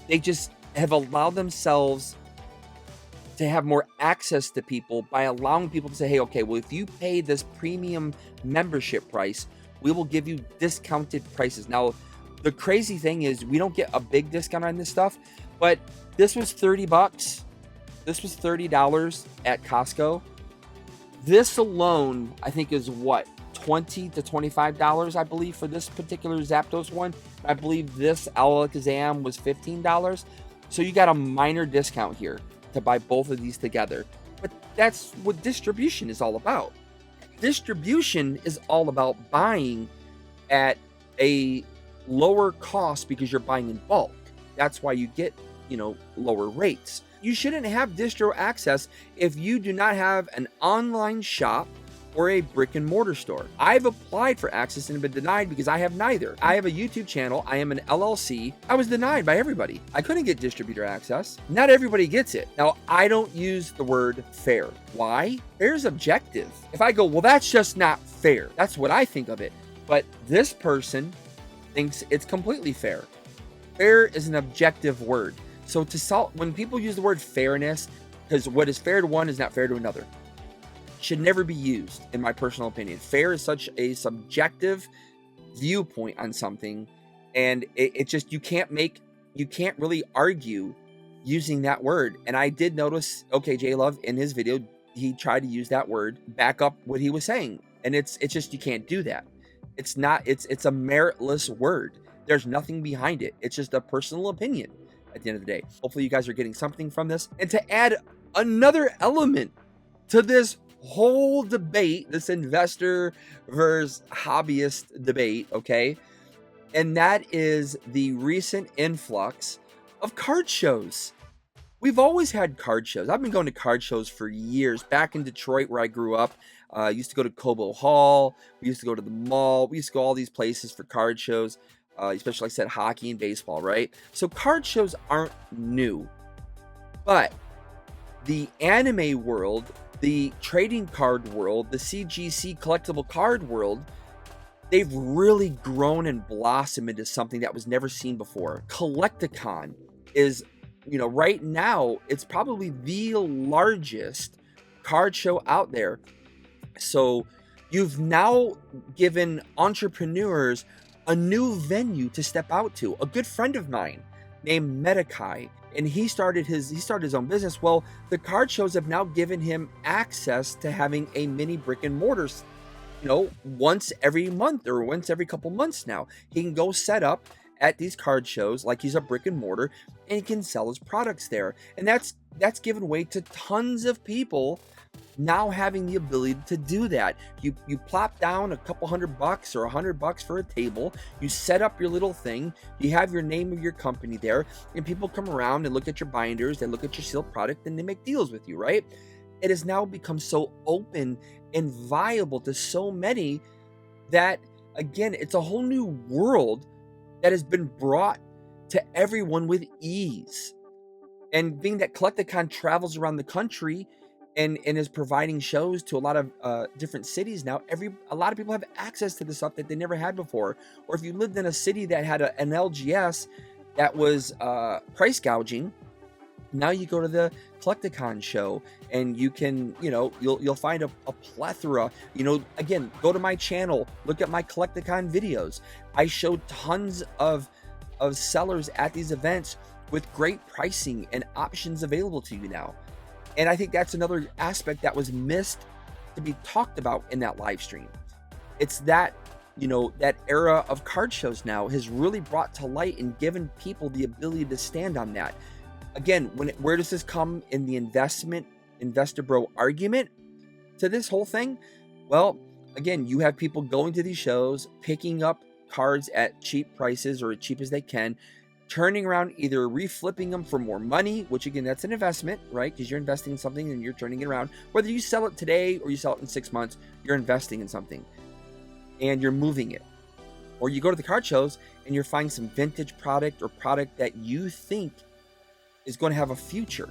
They just have allowed themselves to have more access to people by allowing people to say, hey, okay, well, if you pay this premium membership price, we will give you discounted prices. Now, the crazy thing is we don't get a big discount on this stuff, but this was $30. This was $30 at Costco. This alone, I think, is what, $20 to $25, I believe, for this particular Zapdos one. I believe this Alakazam was $15. So you got a minor discount here to buy both of these together. But that's what distribution is all about. Distribution is all about buying at a lower cost because you're buying in bulk. That's why you get, you know, lower rates. You shouldn't have distro access if you do not have an online shop or a brick and mortar store. I've applied for access and been denied because I have neither. I have a YouTube channel. I am an LLC. I was denied by everybody. I couldn't get distributor access. Not everybody gets it. Now, I don't use the word fair. Why? Fair is objective. If I go, well, that's just not fair. That's what I think of it. But this person thinks it's completely fair. Fair is an objective word. So when people use the word fairness, because what is fair to one is not fair to another, should never be used, in my personal opinion. Fair is such a subjective viewpoint on something, and it just, you can't really argue using that word. And I did notice, okay, J Love in his video, he tried to use that word, back up what he was saying, and it's just, you can't do that. It's a meritless word. There's nothing behind it. It's just a personal opinion at the end of the day. Hopefully you guys are getting something from this. And to add another element to this whole debate, this investor versus hobbyist debate, okay? And that is the recent influx of card shows. We've always had card shows. I've been going to card shows for years. Back in Detroit, where I grew up, I used to go to Cobo Hall. We used to go to the mall. We used to go all these places for card shows, especially, like I said, hockey and baseball, right? So card shows aren't new. But the anime world, the trading card world, the CGC collectible card world, they've really grown and blossomed into something that was never seen before. Collecticon is, you know, right now, it's probably the largest card show out there. So you've now given entrepreneurs a new venue to step out to. A good friend of mine named Metakai, and he started his own business. Well, the card shows have now given him access to having a mini brick and mortar, you know, once every month or once every couple months now. He can go set up at these card shows like he's a brick and mortar, and he can sell his products there. And that's given way to tons of people now having the ability to do that. You plop down a couple $100 or $100 for a table, you set up your little thing, you have your name of your company there, and people come around and look at your binders, they look at your sealed product, and they make deals with you, right? It has now become so open and viable to so many that, again, it's a whole new world that has been brought to everyone with ease. And being that Collecticon travels around the country and is providing shows to a lot of different cities now, a lot of people have access to the stuff that they never had before. Or if you lived in a city that had an LGS that was price gouging, now you go to the Collecticon show and you can, you know, you'll find a plethora. You know, again, go to my channel, look at my Collecticon videos. I show tons of sellers at these events with great pricing and options available to you now. And I think that's another aspect that was missed to be talked about in that live stream. It's that you know, that era of card shows now has really brought to light and given people the ability to stand on that. Again, where does this come in the investor bro argument to this whole thing? Well, again, you have people going to these shows, picking up cards at cheap prices or as cheap as they can, turning around, either reflipping them for more money, which again, that's an investment, right? Because you're investing in something and you're turning it around. Whether you sell it today or you sell it in 6 months, you're investing in something and you're moving it. Or you go to the card shows and you're finding some vintage product or product that you think is going to have a future.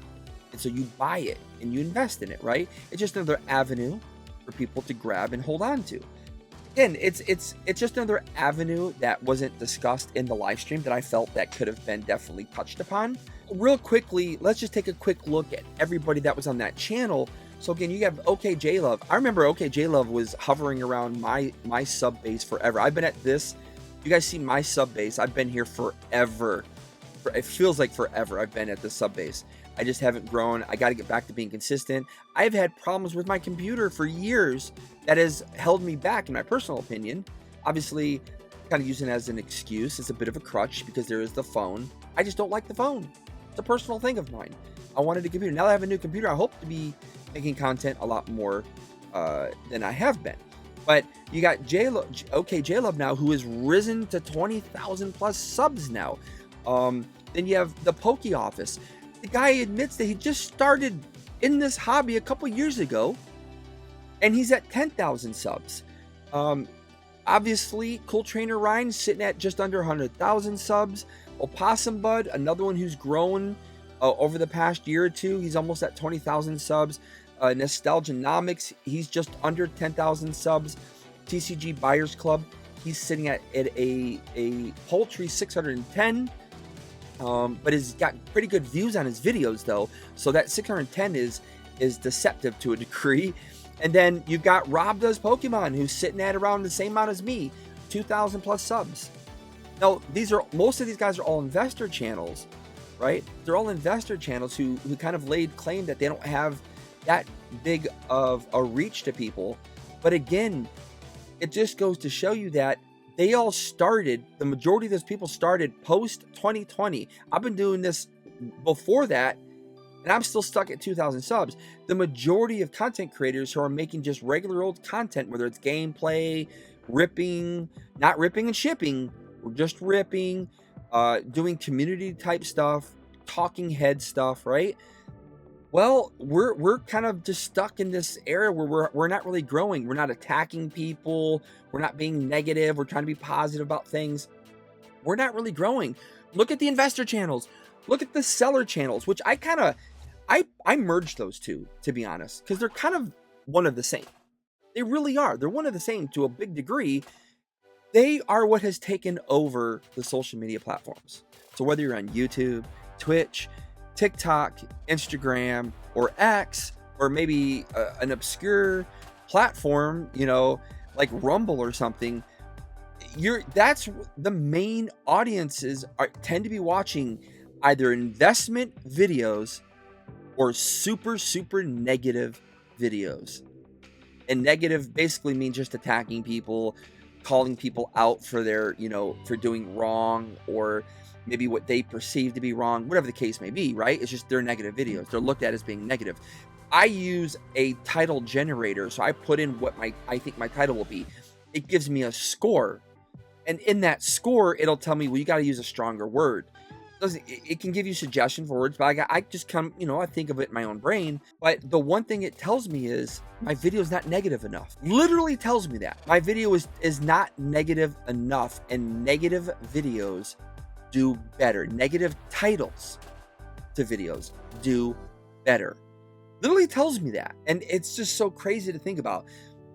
And so you buy it and you invest in it, right? It's just another avenue for people to grab and hold on to. Again, it's just another avenue that wasn't discussed in the live stream that I felt that could have been definitely touched upon. Real quickly, let's just take a quick look at everybody that was on that channel. So again, you have OKJLove. I remember OKJLove was hovering around my sub base forever. I've been at this. You guys see my sub base. I've been here forever. It feels like forever I've been at the sub base. I just haven't grown. I got to get back to being consistent. I've had problems with my computer for years that has held me back, in my personal opinion. Obviously, kind of using it as an excuse. It's a bit of a crutch because there is the phone. I just don't like the phone. It's a personal thing of mine. I wanted a computer. Now that I have a new computer, I hope to be making content a lot more than I have been. But you got OKJLove now, who has risen to 20,000 plus subs now. Then you have the Poke Office. The guy admits that he just started in this hobby a couple years ago, and he's at 10,000 subs. Obviously, Cool Trainer Ryan sitting at just under 100,000 subs. Opossum Bud, another one who's grown over the past year or two. He's almost at 20,000 subs. Nostalgianomics, he's just under 10,000 subs. TCG Buyers Club, he's sitting at a paltry 610. But he's got pretty good views on his videos though, so that 610 is deceptive to a degree. And then you've got Rob Does Pokemon, who's sitting at around the same amount as me, 2,000 plus subs. Now most of these guys are all investor channels, right? They're all investor channels who kind of laid claim that they don't have that big of a reach to people. But again, it just goes to show you that they all started, the majority of those people started post 2020. I've been doing this before that, and I'm still stuck at 2,000 subs. The majority of content creators who are making just regular old content, whether it's gameplay, ripping, not ripping and shipping, or just ripping, doing community type stuff, talking head stuff, right? Well, we're kind of just stuck in this era where we're not really growing. We're not attacking people. We're not being negative. We're trying to be positive about things. We're not really growing. Look at the investor channels. Look at the seller channels, which I merged those two, to be honest, because they're kind of one of the same. They really are. They're one of the same to a big degree. They are what has taken over the social media platforms. So whether you're on YouTube, Twitch, TikTok, Instagram, or X, or maybe an obscure platform, you know, like Rumble or something, that's the main audiences tend to be watching either investment videos or super negative videos. And negative basically means just attacking people, calling people out for their, you know, for doing wrong, or maybe what they perceive to be wrong, whatever the case may be, right? It's just they're negative videos. They're looked at as being negative. I use a title generator, so I put in what I think my title will be. It gives me a score, and in that score, it'll tell me, well, you got to use a stronger word. It can give you suggestion for words, but I just come, you know, I think of it in my own brain. But the one thing it tells me is my video is not negative enough. Literally tells me that my video is not negative enough, and negative videos do better. Negative titles to videos do better. Literally tells me that. And it's just so crazy to think about.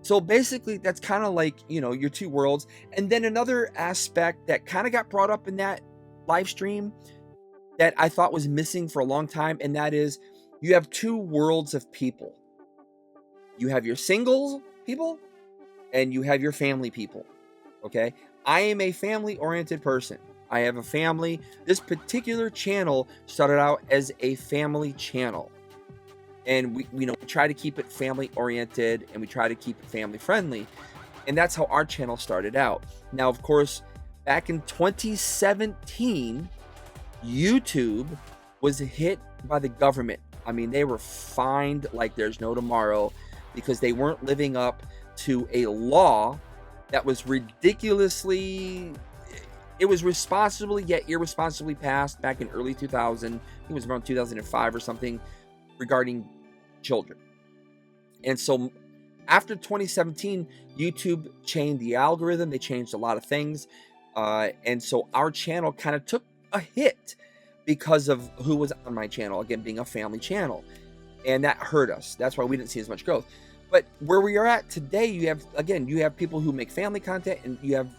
So basically that's kind of like, you know, your two worlds. And then another aspect that kind of got brought up in that live stream that I thought was missing for a long time, and that is you have two worlds of people. You have your singles people and you have your family people. Okay? I am a family-oriented person. I have a family. This particular channel started out as a family channel. And we try to keep it family oriented, and we try to keep it family friendly. And that's how our channel started out. Now, of course, back in 2017, YouTube was hit by the government. I mean, they were fined like there's no tomorrow because they weren't living up to a law that was ridiculously, it was responsibly yet irresponsibly passed back in early 2000. I think it was around 2005 or something, regarding children. And so after 2017, YouTube changed the algorithm. They changed a lot of things. And so our channel kind of took a hit because of who was on my channel, again, being a family channel. And that hurt us. That's why we didn't see as much growth. But where we are at today, you have people who make family content, and you have,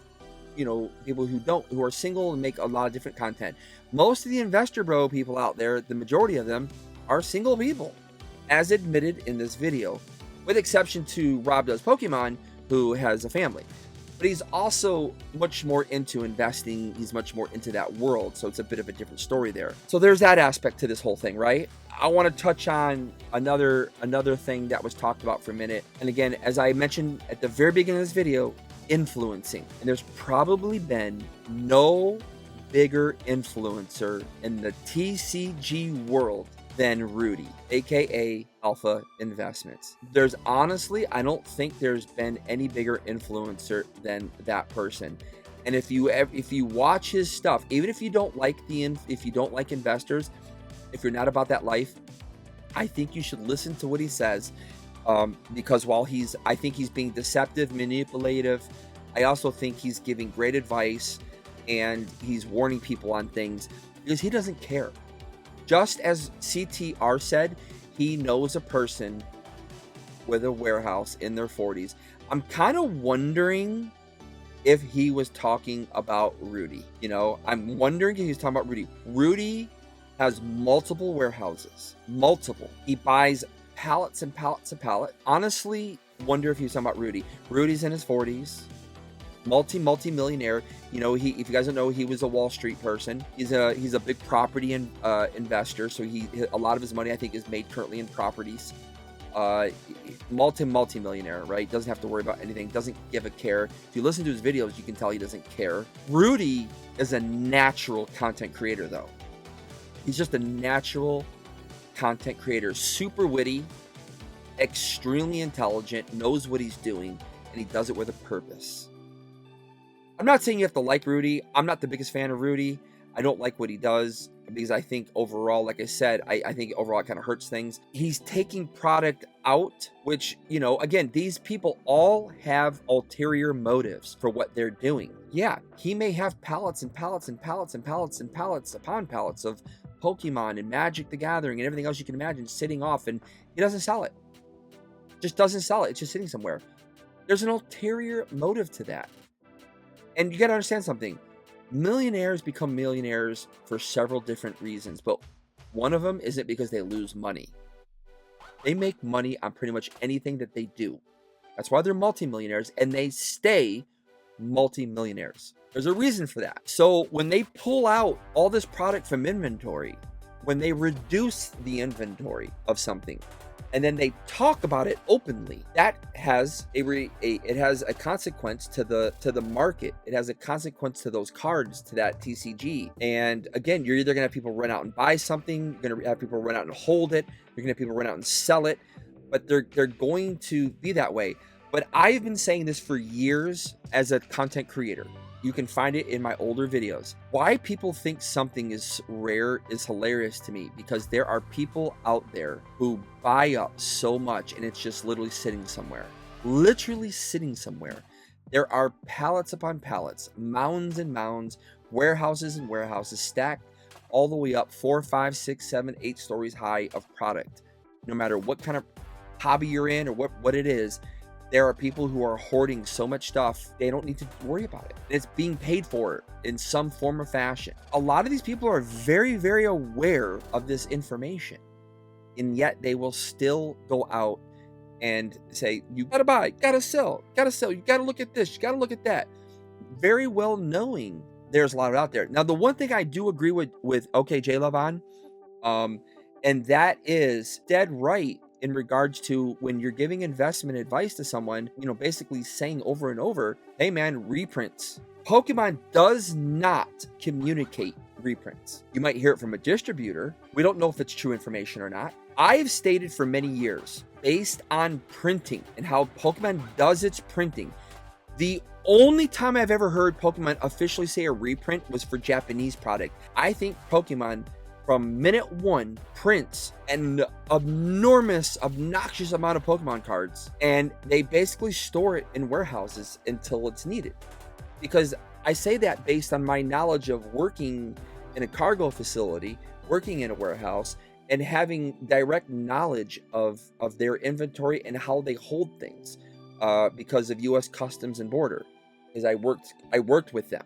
people who are single and make a lot of different content. Most of the investor bro people out there, the majority of them, are single people, as admitted in this video, with exception to Rob Does Pokemon, who has a family. But he's also much more into investing. He's much more into that world. So it's a bit of a different story there. So there's that aspect to this whole thing, right? I want to touch on another thing that was talked about for a minute. And again, as I mentioned at the very beginning of this video, influencing. And there's probably been no bigger influencer in the TCG world than Rudy, aka Alpha Investments. There's honestly, I don't think there's been any bigger influencer than that person. And if you watch his stuff, even if you don't like investors, if you're not about that life, I think you should listen to what he says, because while I think he's being deceptive, manipulative, I also think he's giving great advice, and he's warning people on things because he doesn't care. Just as CTR said, he knows a person with a warehouse in their 40s. I'm kind of wondering if he was talking about Rudy. I'm wondering if he's talking about Rudy. Rudy has multiple warehouses. Multiple. He buys pallets and pallets and pallets. Honestly, wonder if he was talking about Rudy. Rudy's in his 40s. Multi-millionaire. If you guys don't know, he was a Wall Street person. He's a big property investor. So a lot of his money, I think, is made currently in properties. Multi-millionaire, right? Doesn't have to worry about anything. Doesn't give a care. If you listen to his videos, you can tell he doesn't care. Rudy is a natural content creator, though. He's just a natural content creator. Super witty, extremely intelligent, knows what he's doing, and he does it with a purpose. I'm not saying you have to like Rudy. I'm not the biggest fan of Rudy. I don't like what he does because I think overall, like I said, I think overall it kind of hurts things. He's taking product out, which, again, these people all have ulterior motives for what they're doing. Yeah, he may have pallets and pallets and pallets and pallets and pallets upon pallets of Pokemon and Magic the Gathering and everything else you can imagine sitting off, and he doesn't sell it. Just doesn't sell it. It's just sitting somewhere. There's an ulterior motive to that. And you got to understand something. Millionaires become millionaires for several different reasons, but one of them isn't because they lose money. They make money on pretty much anything that they do. That's why they're multimillionaires, and they stay multimillionaires. There's a reason for that. So when they pull out all this product from inventory, when they reduce the inventory of something, and then they talk about it openly, that has it has a consequence to the market. It has a consequence to those cards, to that TCG. And again, you're either gonna have people run out and buy something, you're gonna have people run out and hold it, you're gonna have people run out and sell it, but they're going to be that way. But I've been saying this for years as a content creator. You can find it in my older videos. Why people think something is rare is hilarious to me, because there are people out there who buy up so much and it's just literally sitting somewhere. Literally sitting somewhere. There are pallets upon pallets, mounds and mounds, warehouses and warehouses stacked all the way up 4, 5, 6, 7, 8 stories high of product. No matter what kind of hobby you're in or what it is, there are people who are hoarding so much stuff, they don't need to worry about it. It's being paid for in some form or fashion. A lot of these people are very, very aware of this information, and yet they will still go out and say, you gotta buy, gotta sell, you gotta look at this, you gotta look at that. Very well knowing there's a lot out there. Now, the one thing I do agree with OK J Love on, and that is dead right, in regards to when you're giving investment advice to someone, you know, basically saying over and over, hey man, reprints. Pokemon does not communicate reprints. You might hear it from a distributor. We don't know if it's true information or not. I've stated for many years, based on printing and how Pokemon does its printing, the only time I've ever heard Pokemon officially say a reprint was for Japanese product. I think Pokemon from minute one prints an enormous, obnoxious amount of Pokemon cards, and they basically store it in warehouses until it's needed. Because I say that based on my knowledge of working in a cargo facility, working in a warehouse, and having direct knowledge of their inventory and how they hold things, because of U.S. Customs and Border, because I worked with them.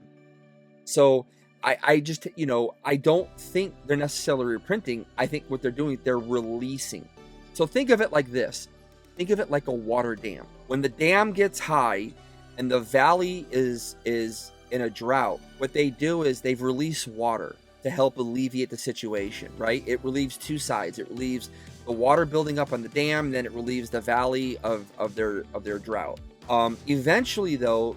So I just, you know, I don't think they're necessarily reprinting. I think what they're doing, they're releasing. So think of it like this. Think of it like a water dam. When the dam gets high and the valley is in a drought, what they do is they've released water to help alleviate the situation, right? It relieves two sides. It relieves the water building up on the dam, and then it relieves the valley of their drought. Eventually, though,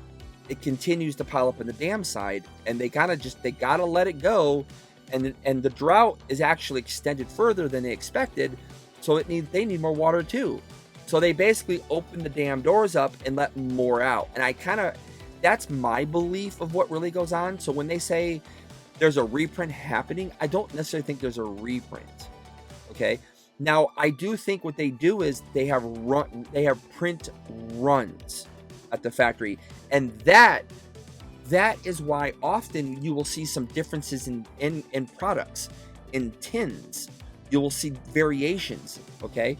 it continues to pile up on the dam side, and they gotta let it go, and the drought is actually extended further than they expected, so they need more water too. So they basically open the dam doors up and let more out. And that's my belief of what really goes on. So when they say there's a reprint happening, I don't necessarily think there's a reprint. Okay. Now I do think what they do is they have print runs at the factory, and that is why often you will see some differences in products, in tins. You will see variations. Okay.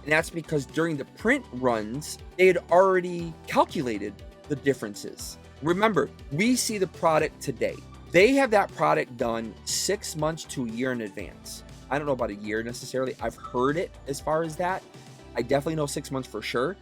And that's because during the print runs, they had already calculated the differences. Remember, we see the product today. They have that product done 6 months to a year in advance. I don't know about a year necessarily. I've heard it as far as that. I definitely know 6 months for sure.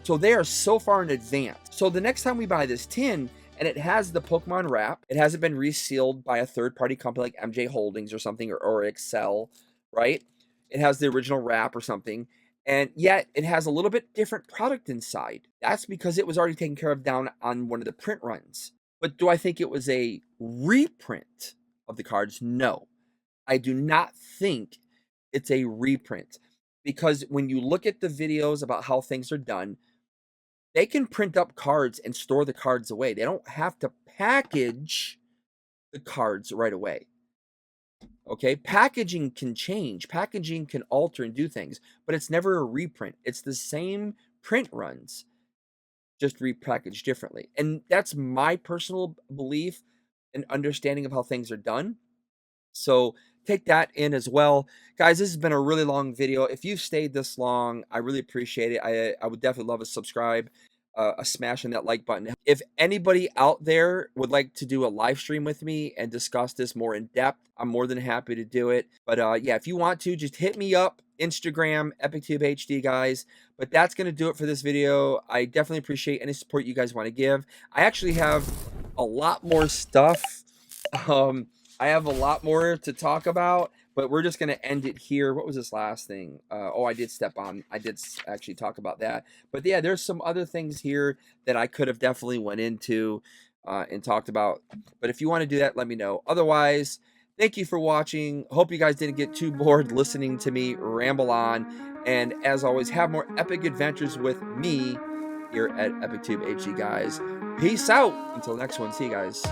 So they are so far in advance. So the next time we buy this tin and it has the Pokemon wrap, it hasn't been resealed by a third-party company like MJ Holdings or something, or Excel, right? It has the original wrap or something. And yet it has a little bit different product inside. That's because it was already taken care of down on one of the print runs. But do I think it was a reprint of the cards? No, I do not think it's a reprint, because when you look at the videos about how things are done, they can print up cards and store the cards away. They don't have to package the cards right away. Okay, packaging can change, packaging can alter and do things, but it's never a reprint. It's the same print runs, just repackaged differently. And that's my personal belief and understanding of how things are done. So take that in as well. Guys, this has been a really long video. If you've stayed this long, I really appreciate it. I would definitely love a subscribe, a smash on that like button. If anybody out there would like to do a live stream with me and discuss this more in depth, I'm more than happy to do it. But yeah, if you want to, just hit me up, Instagram, EpicTube HD, guys. But that's going to do it for this video. I definitely appreciate any support you guys want to give. I actually have a lot more stuff. I have a lot more to talk about, but we're just going to end it here. What was this last thing? I did step on. I did actually talk about that. But yeah, there's some other things here that I could have definitely went into and talked about. But if you want to do that, let me know. Otherwise, thank you for watching. Hope you guys didn't get too bored listening to me ramble on. And as always, have more epic adventures with me here at EpicTube HD, guys. Peace out. Until next one. See you guys.